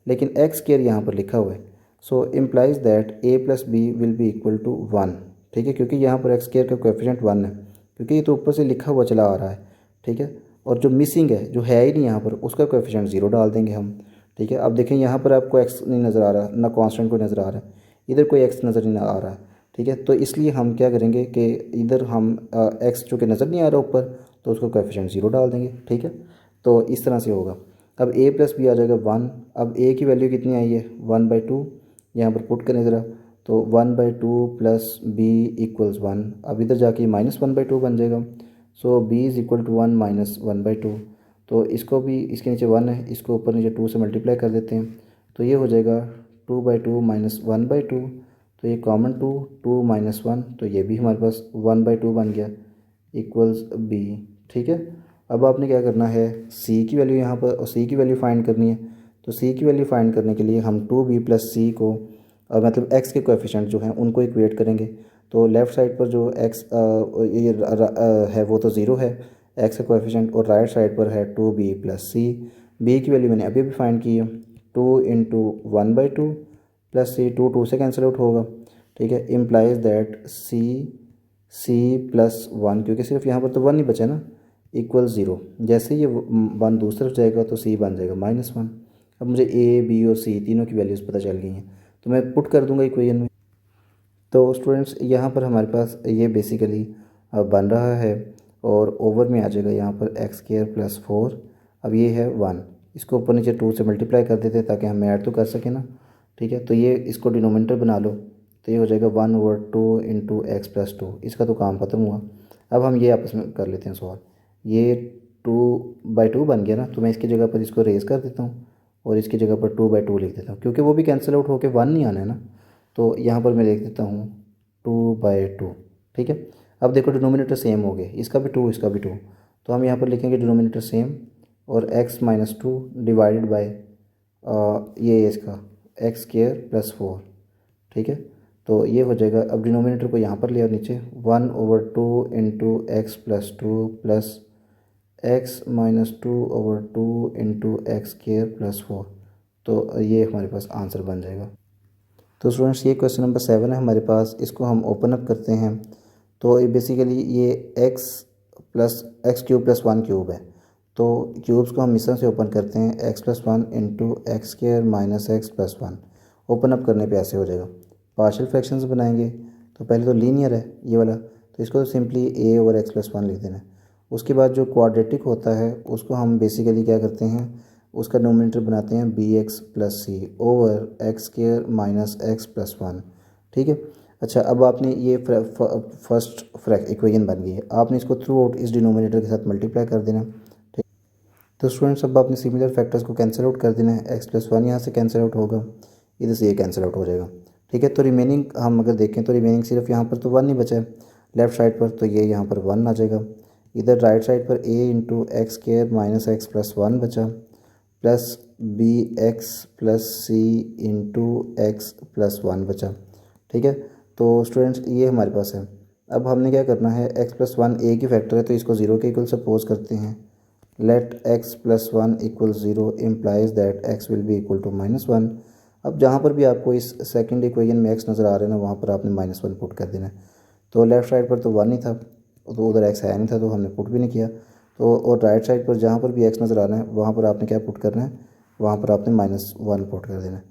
लेकिन एक्स स्क्वायर यहाँ पर लिखा हुआ है, so implies that a plus B will be equal to 1, ठीक है, क्योंकि यहाँ पर एक्स स्क्वायर का कोएफिशिएंट 1 है, क्योंकि ये तो ऊपर से लिखा हुआ चला आ रहा है, ठीक है। और जो मिसिंग है, जो है ही नहीं यहाँ पर, उसका कोएफिशिएंट 0 डाल देंगे हम, ठीक है। अब देखें यहाँ पर आपको एक्स नहीं नज़र आ रहा, ना कांस्टेंट को नज़र आ रहा है, इधर कोई एक्स नज़र नहीं आ रहा है, ठीक है। तो इसलिए हम क्या करेंगे कि इधर हम एक्स चूँकि नज़र नहीं आ रहा ऊपर, तो उसका कोएफिशिएंट 0 डाल देंगे, ठीक है। तो इस तरह से होगा। अब a प्लस बी आ जाएगा 1, अब a की वैल्यू कितनी आई है 1/2, यहाँ पर पुट करें ज़रा, तो 1/2 प्लस बी इक्वल्स 1, अब इधर जाके -1/2 बन जाएगा, so b is equal to 1 minus 1/2, तो इसको भी, इसके नीचे 1 है, इसको ऊपर नीचे 2 से मल्टीप्लाई कर देते हैं, तो ये हो जाएगा 2/2 माइनस 1/2, तो ये कॉमन 2 माइनस 1, तो ये भी हमारे पास 1/2 बन गया इक्वल्स b, ठीक है। अब आपने क्या करना है, c की वैल्यू यहाँ पर, और c की वैल्यू फाइंड करनी है, तो c की वैल्यू फाइंड करने के लिए हम 2b प्लस सी को मतलब x के कोएफिशिएंट जो हैं उनको इक्वेट करेंगे, तो लेफ़्ट साइड पर जो x है वो तो 0 है x का कोएफिशिएंट, और राइट साइड पर है 2b प्लस सी, b की वैल्यू मैंने अभी भी फाइंड की है, 2 इंटू 1/2 प्लस सी, 2 से कैंसिल आउट होगा, ठीक है, इम्प्लाइज दैट c प्लस 1, क्योंकि सिर्फ यहाँ पर तो 1 ही बचा ना, इक्वल 0, जैसे ये 1 दूसरी तरफ जाएगा तो c बन जाएगा -1। अब मुझे a b और c तीनों की वैल्यूज़ पता चल गई हैं, तो मैं पुट कर दूंगा इक्वेशन में। तो स्टूडेंट्स यहाँ पर हमारे पास ये बेसिकली बन रहा है, और ओवर में आ जाएगा यहाँ पर एक्स स्क्वायर प्लस 4, अब ये है 1, इसको ऊपर नीचे 2 से मल्टीप्लाई कर देते हैं ताकि हम ऐड तो कर सकें ना, ठीक है। तो ये इसको डिनोमिनेटर बना लो, तो ये हो जाएगा 1/2 इंटू एक्स प्लस 2, इसका तो काम ख़त्म हुआ। अब हम ये आपस में कर लेते हैं सॉल्व, ये 2/2 बन गया ना, तो मैं इसकी जगह पर इसको रेज़ कर देता हूँ और इसकी जगह पर 2/2 लिख देता हूँ, क्योंकि वो भी कैंसिल आउट होकर 1 नहीं आना है ना, तो यहाँ पर मैं लिख देता हूँ 2/2, ठीक है। अब देखो डिनोमिनेटर सेम हो गए, इसका भी 2 इसका भी 2, तो हम यहाँ पर लिखेंगे डिनोमिनेटर सेम, और x-2 डिवाइडेड बाय ये इसका एक्स स्क्वायर प्लस 4, ठीक है। तो ये हो जाएगा, अब डिनोमिनेटर को यहाँ पर ले आओ नीचे, 1/2 into x plus 2 plus x minus 2/2 into x square plus 4। तो ये हमारे पास आंसर बन जाएगा। तो स्टूडेंट्स ये क्वेश्चन नंबर 7 है हमारे पास, इसको हम ओपन अप करते हैं। तो बेसिकली ये x plus x cube plus 1 cube है। तो क्यूब्स को हम मिश्रण से ओपन करते हैं, x plus 1 into x square minus x plus 1। Open up करने पे ऐसे हो जाएगा। पार्शियल फ्रैक्शंस बनाएंगे तो पहले तो लीनियर है ये वाला, तो इसको तो सिंपली ए ओवर एक्स प्लस 1 लिख देना है। उसके बाद जो क्वाड्रेटिक होता है उसको हम बेसिकली क्या करते हैं, उसका नोमिनेटर बनाते हैं b x plus c over x square minus x plus 1। ठीक है। अच्छा, अब आपने ये फर्स्ट इक्वेशन बन गई है, आपने इसको थ्रू आउट इस डिनोमिनेटर के साथ मल्टीप्लाई कर देना। ठीक। तो स्टूडेंट्स अब आपने सिमिलर फैक्टर्स को कैंसिल आउट कर देना है। एक्स प्लस 1 यहाँ से कैंसिल आउट होगा, इधर से ये कैंसिल आउट हो जाएगा। ठीक है। तो रिमेनिंग हम अगर देखें तो रिमेनिंग सिर्फ यहाँ पर तो 1 ही बचा है लेफ़्ट साइड पर, तो ये यहाँ पर 1 आ जाएगा। इधर राइट साइड पर a into x square minus x plus 1 बचा, प्लस बी एक्स प्लस सी इंटू एक्स प्लस 1 बचा। ठीक है। तो स्टूडेंट्स ये हमारे पास है। अब हमने क्या करना है, एक्स प्लस 1 ए की फैक्टर है तो इसको 0 के इक्वल सपोज करते हैं। Let X plus 1 equal 0 implies that X will be equal to -1। अब जहाँ पर भी आपको इस सेकंड इक्वेशन में एक्स नज़र आ रहा है ना, वहाँ पर आपने -1 पुट कर देना है। तो लेफ़्ट साइड पर तो 1 ही था, तो उधर एक्स है नहीं था तो हमने पुट भी नहीं किया। तो और राइट साइड पर जहाँ पर भी एक्स नज़र आ रहा है वहाँ पर आपने क्या पुट करना है, वहाँ पर आपने -1 पुट कर देना है।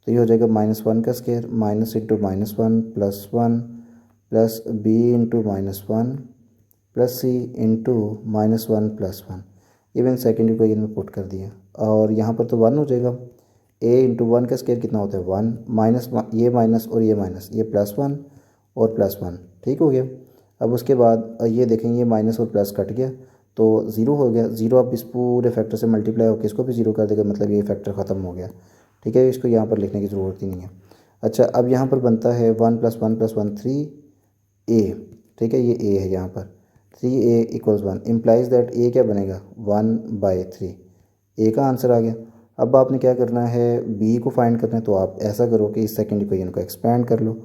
तो ये हो जाएगा -1 का square minus into -1 plus 1 plus b into -1 plus सी इंटू -1 प्लस 1। ये मैंने सेकेंड इक्वेशन में पुट कर दिया और यहाँ पर तो 1 हो जाएगा। ए इंटू 1 का स्क्वायर कितना होता है 1, माइनस ये माइनस और ये माइनस, ये +1 और +1। ठीक हो गया। अब उसके बाद ये देखें, ये माइनस और प्लस कट गया तो 0 हो गया। 0 अब इस पूरे फैक्टर से मल्टीप्लाई होकर इसको भी 0 कर देगा, मतलब ये फैक्टर ख़त्म हो गया। ठीक है, इसको यहाँ पर लिखने की ज़रूरत ही नहीं है। अच्छा, अब यहाँ पर बनता है 1 + 1 + 1 3a। ठीक है, ये a है यहाँ पर 3a = 1 इम्प्लाइज दैट a क्या बनेगा 1/3। a का आंसर आ गया। अब आपने क्या करना है, b को फाइंड करना है, तो आप ऐसा करो कि इस सेकंड इक्वेशन को एक्सपेंड कर लो।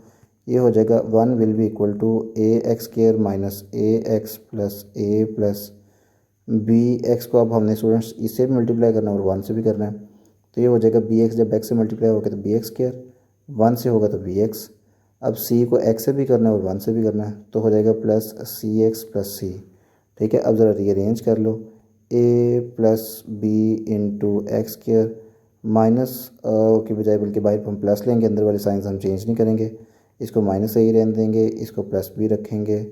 ये हो जाएगा 1 will be equal to ax² minus ax plus a plus bx को अब हमने स्टूडेंट्स इससे भी मल्टीप्लाई करना है और 1 से भी करना है। तो ये हो जाएगा bx, जब x से मल्टीप्लाई होगा तो bx², 1 से होगा तो bx। अब c को x से भी करना है और 1 से भी करना है, तो हो जाएगा प्लस cx प्लस c। ठीक है। अब ज़रा रीअरेंज कर लो, a plus b into x² minus के बजाय बल्कि बाहर हम प्लस लेंगे, अंदर वाले साइंस हम चेंज नहीं करेंगे, इसको माइनस से ही रहने देंगे, इसको प्लस भी रखेंगे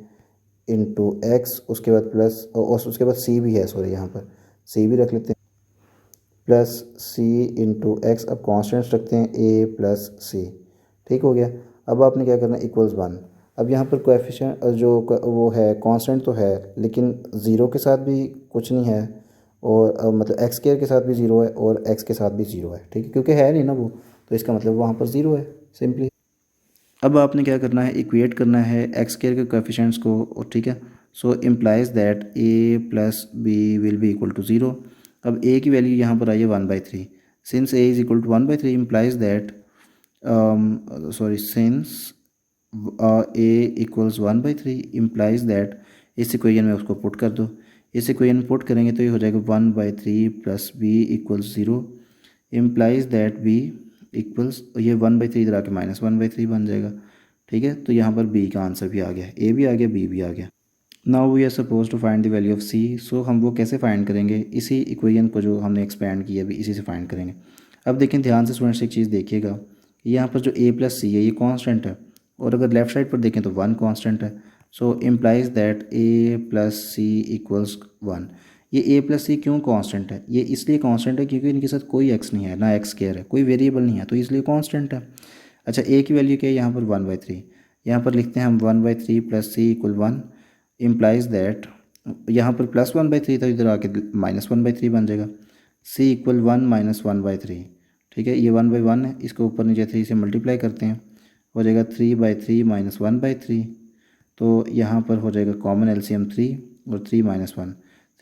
इंटू एक्स, उसके बाद प्लस और उसके बाद सी भी है, सॉरी यहाँ पर सी भी रख लेते हैं, प्लस सी इंटू एक्स। अब कॉन्स्टेंट्स रखते हैं ए प्लस सी। ठीक हो गया। अब आपने क्या करना है =1। अब यहाँ पर कोएफिशिएंट जो वो है कांस्टेंट तो है, लेकिन 0 के साथ भी कुछ नहीं है और मतलब x² के साथ भी 0 है और x के साथ भी 0 है। ठीक है, क्योंकि है नहीं ना वो, तो इसका मतलब वहाँ पर 0 है सिंपली। अब आपने क्या करना है, इक्वेट करना है x² के कोएफिशिएंट्स को। ठीक है। So implies that a plus B will be equal to 0। अब a की वैल्यू यहाँ पर आई है 1/3। Since a is equal to 1/3 implies that since a equals 1/3 implies that, इस इक्वेशन में उसको पुट कर दो। इस इक्वेशन में पुट करेंगे तो ये हो जाएगा 1/3 plus b equals 0 implies that b equals, ये 1/3 इधर आके -1/3 बन जाएगा। ठीक है। तो यहाँ पर b का आंसर भी आ गया, a भी आ गया, b भी आ गया। Now we are suppose to find the value of c। So हम वो कैसे फाइंड करेंगे, इसी इक्वेशन को जो हमने एक्सपेंड किया अभी इसी से फाइंड करेंगे। अब देखें ध्यान से स्टूडेंट्स, एक चीज़ देखिएगा, यहाँ पर जो a प्लस सी है ये कॉन्स्टेंट है और अगर लेफ्ट साइड पर देखें तो 1 कॉन्स्टेंट है। So implies that a plus C equals 1। ये a प्लस सी क्यों कांस्टेंट है, ये इसलिए कांस्टेंट है क्योंकि इनके साथ कोई x नहीं है, ना x² है, कोई वेरिएबल नहीं है, तो इसलिए कांस्टेंट है। अच्छा, a की वैल्यू क्या है यहाँ पर 1/3, यहाँ पर लिखते हैं हम 1/3 प्लस c = 1 इम्प्लाइज दैट, यहाँ पर +1/3 था, इधर आके -1/3 बन जाएगा। c = 1 - 1/3। ठीक है, ये 1/1 है, इसको ऊपर नीचे 3 से मल्टीप्लाई करते हैं, हो जाएगा 3/3 - 1/3। तो यहाँ पर हो जाएगा कॉमन एलसीएम 3 और 3 - 1,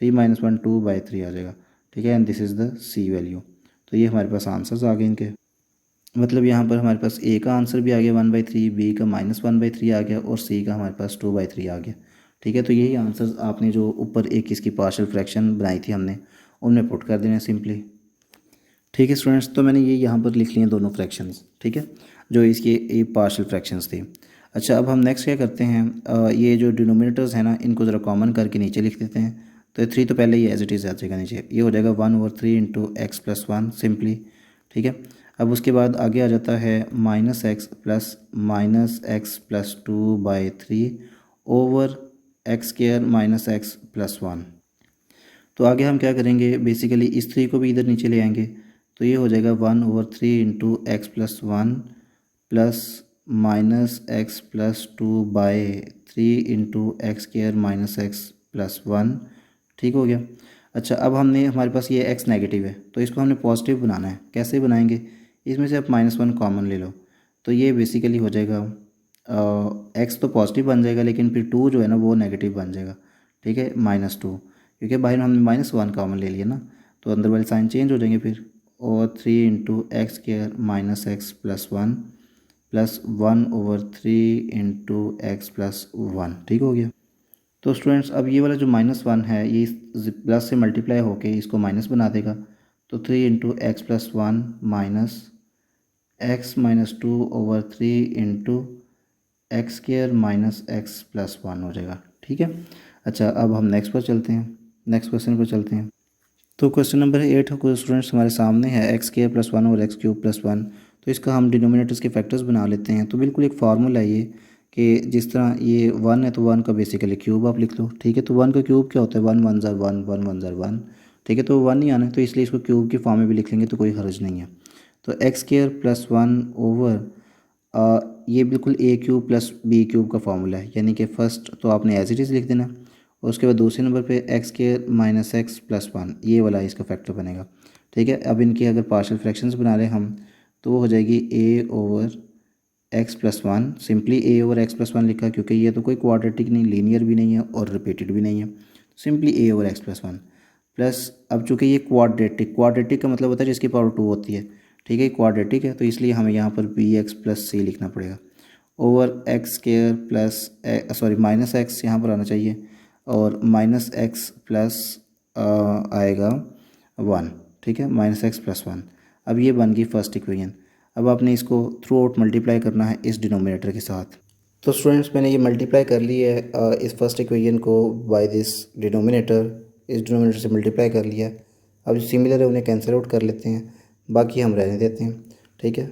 3 - 1 2/3 आ जाएगा। ठीक है, and this is the c value. तो ये हमारे पास आंसर्स आ गए इनके, मतलब यहाँ पर हमारे पास ए का आंसर भी आ गया 1/3, बी का -1/3 आ गया और सी का हमारे पास 2/3 आ गया। ठीक है। तो यही आंसर आपने जो ऊपर एक इसकी पार्शियल फ्रैक्शन बनाई थी हमने, उनमें पुट कर देना सिंपली। ठीक है स्टूडेंट्स, तो मैंने ये यहाँ पर लिख लिए दोनों फ्रैक्शंस, ठीक है, जो इसकी ये पार्शियल फ्रैक्शंस थे। अच्छा, अब हम नेक्स्ट क्या करते हैं, ये जो डिनोमिनेटर्स हैं ना, इनको ज़रा कॉमन करके नीचे लिख देते हैं। तो 3 तो पहले ही एज इट इज़ आ जाएगा नीचे, ये हो जाएगा 1/3 इंटू एक्स प्लस 1 सिंपली। ठीक है। अब उसके बाद आगे आ जाता है -x+-2/3 over x square minus x plus 1। तो आगे हम क्या करेंगे, बेसिकली इस 3 को भी इधर नीचे ले आएंगे। तो ये हो जाएगा 1/3 into x plus 1 plus -x+2/3 into x square minus x plus 1। ठीक हो गया। अच्छा, अब हमने हमारे पास ये x नेगेटिव है, तो इसको हमने पॉजिटिव बनाना है। कैसे बनाएंगे, इसमें से आप -1 कॉमन ले लो, तो ये बेसिकली हो जाएगा x तो पॉजिटिव बन जाएगा, लेकिन फिर 2 जो है ना वो नेगेटिव बन जाएगा। ठीक है, -2, क्योंकि बाहर हमने -1 कॉमन ले लिया ना, तो अंदर वाले साइन चेंज हो जाएंगे फिर। और 3 into x square minus x plus 1 plus 1/3 into x plus 1। ठीक हो गया। तो स्टूडेंट्स, अब ये वाला जो -1 है, ये प्लस से मल्टीप्लाई होके इसको माइनस बना देगा। तो 3 into x plus 1 minus x minus 2/3 into x square minus x plus 1 हो जाएगा। ठीक है। अच्छा, अब हम नेक्स्ट पर चलते हैं, नेक्स्ट क्वेश्चन पर चलते हैं। तो क्वेश्चन नंबर 8 को स्टूडेंट्स हमारे सामने है x² + 1 और x³ + 1। तो इसका हम डिनोमिनेटर्स के फैक्टर्स बना लेते हैं। तो बिल्कुल एक फार्मूला है ये, कि जिस तरह ये 1 है तो 1 का बेसिकली क्यूब आप लिख लो। ठीक है। तो 1 का क्यूब क्या होता है, 1 1 ज़ार 1 1 1 ज़ार 1। ठीक है। तो 1 नहीं आना है, तो इसलिए इसको क्यूब की फॉर्म में भी लिख लेंगे तो कोई हर्ज नहीं है। तो x² + 1 ओवर ये बिल्कुल a³ + b³ का फार्मूला है, यानी कि फ़र्स्ट तो आपने एज इट इज़ लिख देना, और उसके बाद दूसरे नंबर पे x² - x + 1, ये वाला इसका फैक्टर बनेगा। ठीक है। अब इनकी अगर पार्शियल फ्रैक्शंस बना रहे हम, तो वो हो जाएगी a/x + 1। सिंपली a/x + 1 लिखा, क्योंकि ये तो कोई क्वाड्रेटिक नहीं, लीनियर भी नहीं है और रिपीटेड भी नहीं है। सिंपली a/x + 1 प्लस, अब चूँकि ये क्वाड्रेटिक का मतलब होता है जिसकी पावर 2 होती है। ठीक है, क्वाड्रेटिक है, तो इसलिए हमें यहाँ पर bx + c लिखना पड़ेगा, over x² plus sorry minus x यहाँ पर आना चाहिए, और -x प्लस आएगा 1। ठीक है, -x + 1। अब ये बन गई फर्स्ट इक्वेशन। अब आपने इसको थ्रू आउट मल्टीप्लाई करना है इस डिनोमिनेटर के साथ। तो स्टूडेंट्स, मैंने ये मल्टीप्लाई कर ली है इस फर्स्ट इक्वेशन को बाय दिस डिनोमिनेटर, इस डिनोमिनेटर से मल्टीप्लाई कर लिया। अब जो सिमिलर है उन्हें कैंसिल आउट कर लेते हैं, बाकी हम रहने देते हैं। ठीक है।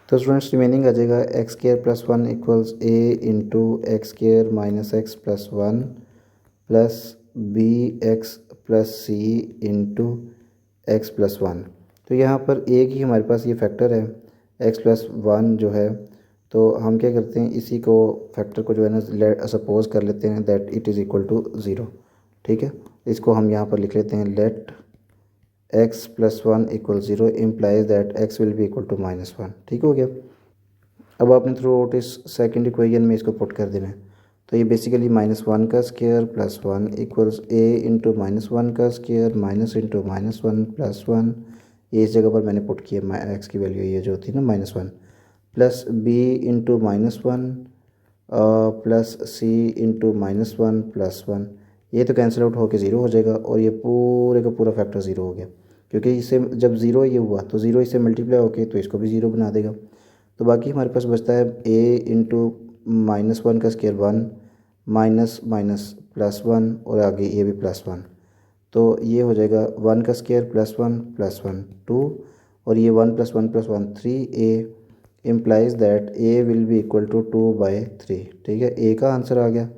तो स्टूडेंट्स, रिमेनिंग आ जाएगा x² + 1 = a into x² - x + 1 plus bx + c into x plus 1। तो यहाँ पर एक ही हमारे पास ये फैक्टर है x + 1 जो है, तो हम क्या करते हैं, इसी को फैक्टर को जो है ना सपोज कर लेते हैं that it is equal to 0। ठीक है। इसको हम यहाँ पर लिख लेते हैं let x + 1 = 0 implies that x will be equal to -1। ठीक हो गया। अब आपने थ्रू आउट इस सेकंड इक्वेशन में इसको पुट कर देना है। तो ये बेसिकली -1 का square plus 1 equals a into -1 का स्क्वायर माइनस इंटू -1 प्लस 1। ये इस जगह पर मैंने पुट किया, x की वैल्यू ये जो होती है ना -1, plus b into -1 plus c into -1 plus 1। ये तो कैंसिल आउट होकर 0 हो जाएगा, और ये पूरे का पूरा फैक्टर 0 हो गया, क्योंकि इससे जब 0 ये हुआ तो 0 इससे मल्टीप्लाई होके तो इसको भी 0 बना देगा। तो बाकी हमारे पास बचता है a इंटू -1 का स्क्वायर 1 माइनस माइनस प्लस 1, और आगे ये भी प्लस 1। तो ये हो जाएगा 1 का स्क्वायर प्लस 1 प्लस 1 2, और ये 1 + 1 + 1 3a implies that a will be equal to 2/3। ठीक है, a का आंसर आ गया।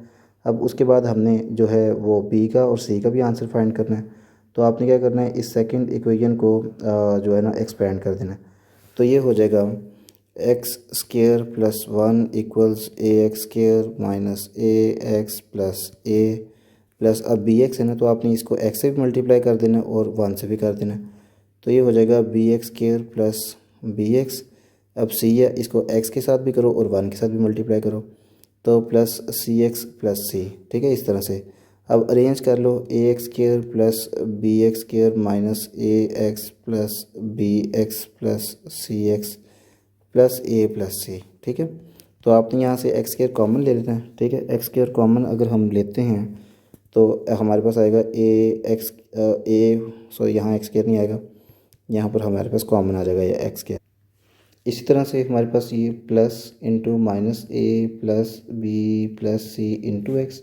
अब उसके बाद हमने जो है वो b का और c का भी आंसर फाइंड करना है। तो आपने क्या करना है, इस सेकंड इक्वेशन को जो है ना एक्सपेंड कर देना है। तो ये हो जाएगा x² + 1 = ax² - ax plus a plus, अब bx है ना, तो आपने इसको x से भी मल्टीप्लाई कर देना है और 1 से भी कर देना है। तो ये हो जाएगा bx² + bx। अब c है, इसको x के साथ भी करो और 1 के साथ भी मल्टीप्लाई करो, तो प्लस cx + c। ठीक है, इस तरह से अब अरेंज कर लो, ax² + bx² - ax plus bx plus cx plus a plus c। ठीक है। तो आपने यहाँ से एक्स स्क्वायर कॉमन ले लेना है, ठीक है। एक्स स्क्वायर कॉमन अगर हम लेते हैं तो हमारे पास आएगा यहाँ एक्स स्क्वायर नहीं आएगा, यहाँ पर हमारे पास कॉमन आ जाएगा ये एक्स स्क्वायर। इसी तरह से हमारे पास ये प्लस इंटू माइनस ए प्लस बी प्लस सी इंटू एक्स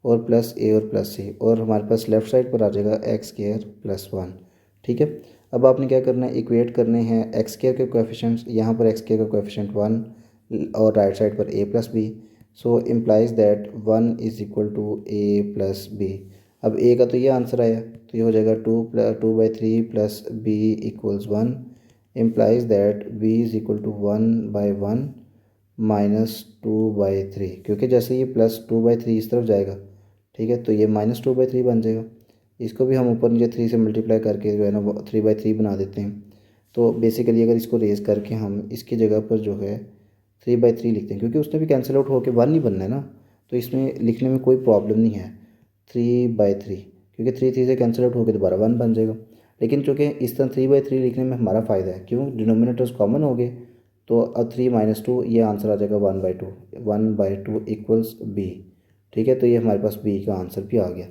और प्लस ए और प्लस सी, और हमारे पास लेफ़्ट साइड पर आ जाएगा एक्स स्क्वायर प्लस 1, ठीक है। अब आपने क्या करना है, इक्वेट करने हैं एक्स स्क्वायर के कोएफिशिएंट्स, यहाँ पर एक्स स्क्वायर का कोएफिशिएंट 1 और राइट साइड पर A plus B, so implies that 1 is equal to A plus B. अब ए का तो ये आंसर आया, तो ये हो जाएगा 2/3 plus b equals 1 implies that b is equal to 1/1 minus 2/3, क्योंकि जैसे ये प्लस 2/3 इस तरफ जाएगा, ठीक है, तो ये माइनस 2/3 बन जाएगा। इसको भी हम ऊपर नीचे 3 से मल्टीप्लाई करके जो है ना 3/3 बना देते हैं। तो बेसिकली अगर इसको रेज़ करके हम इसकी जगह पर जो है 3/3 लिखते हैं, क्योंकि उसने भी कैंसिल आउट होकर 1 ही बनना है ना, तो इसमें लिखने में कोई प्रॉब्लम नहीं है 3/3, क्योंकि 3 से कैंसिल आउट होकर दोबारा 1 बन जाएगा। लेकिन चूँकि इस तरह 3/3 लिखने में हमारा फ़ायदा है, क्यों, डिनोमिनेटर्स कॉमन हो गए, तो अब 3 - 2 ये आंसर आ जाएगा 1/2, 1/2 इक्वल्स बी, ठीक है। तो ये हमारे पास बी का आंसर भी आ गया।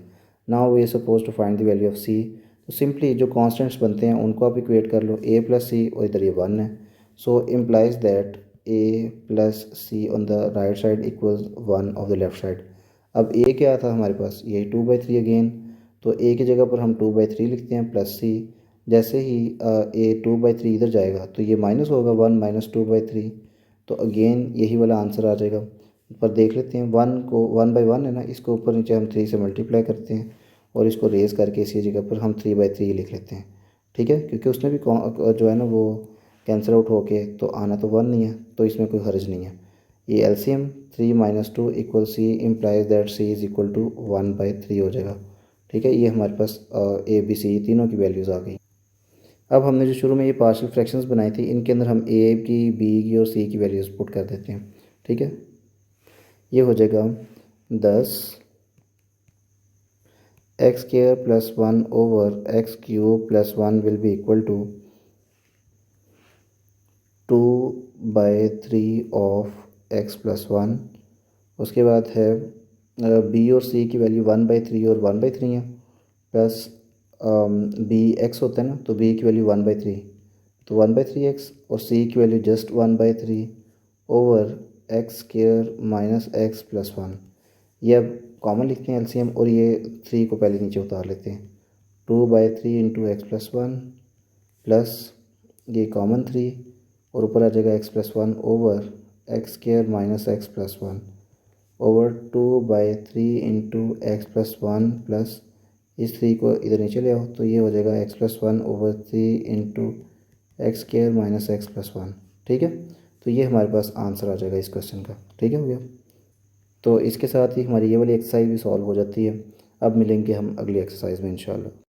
Now we are suppose to find the value of C. तो सिंपली जो कॉन्स्टेंट्स बनते हैं उनको आप इक्वेट कर लो, ए प्लस सी, और इधर ये 1 है, so implies that A plus C on the right side equals 1 of the left side. अब ए क्या था हमारे पास, ये 2/3 अगेन, तो ए की जगह पर हम 2/3 लिखते हैं प्लस सी। जैसे ही ए 2/3 इधर जाएगा तो ये माइनस होगा 1 माइनस 2/3, तो अगेन यही वाला आंसर आ जाएगा। पर देख लेते हैं 1 को 1/1 है ना, इसको ऊपर नीचे हम 3 से मल्टीप्लाई करते हैं और इसको रेज़ करके इसी जगह पर हम 3/3 लिख लेते हैं, ठीक है, क्योंकि उसने भी जो है ना वो कैंसिल आउट होके तो आना तो 1 नहीं है, तो इसमें कोई हर्ज नहीं है। ये LCM 3 - 2 equal c implies that c is equal to 1/3 हो जाएगा, ठीक है। ये हमारे पास ए बी सी तीनों की वैल्यूज़ आ गई। अब हमने जो शुरू में ये पार्शियल फ्रैक्शंस बनाई थी, इनके अंदर हम ए की, बी की और सी की वैल्यूज़ पुट कर देते हैं, ठीक है। ये हो जाएगा 10 x square plus 1 over x cube plus 1 will be equal to 2/3 of x plus 1। उसके बाद है बी और सी की वैल्यू 1/3 और 1/3 है, प्लस बी एक्स होता है ना, तो बी की वैल्यू 1/3, तो 1/3 एक्स, और सी की value just 1/3 over x square minus x plus 1। ये अब कॉमन लिखते हैं एलसीएम, और ये 3 को पहले नीचे उतार लेते हैं, 2/3 इंटू एक्स प्लस 1 प्लस ये कॉमन 3, और ऊपर आ जाएगा x plus 1 over x square minus x plus 1 over 2/3 into x plus 1 plus इस 3 को इधर नीचे ले आओ, तो ये हो जाएगा x plus 1 over 3 into x square minus x plus 1, ठीक है। तो ये हमारे पास आंसर आ जाएगा इस क्वेश्चन का, ठीक है भैया। तो इसके साथ ही हमारी ये वाली एक्सरसाइज भी सॉल्व हो जाती है। अब मिलेंगे हम अगली एक्सरसाइज में इंशाल्लाह।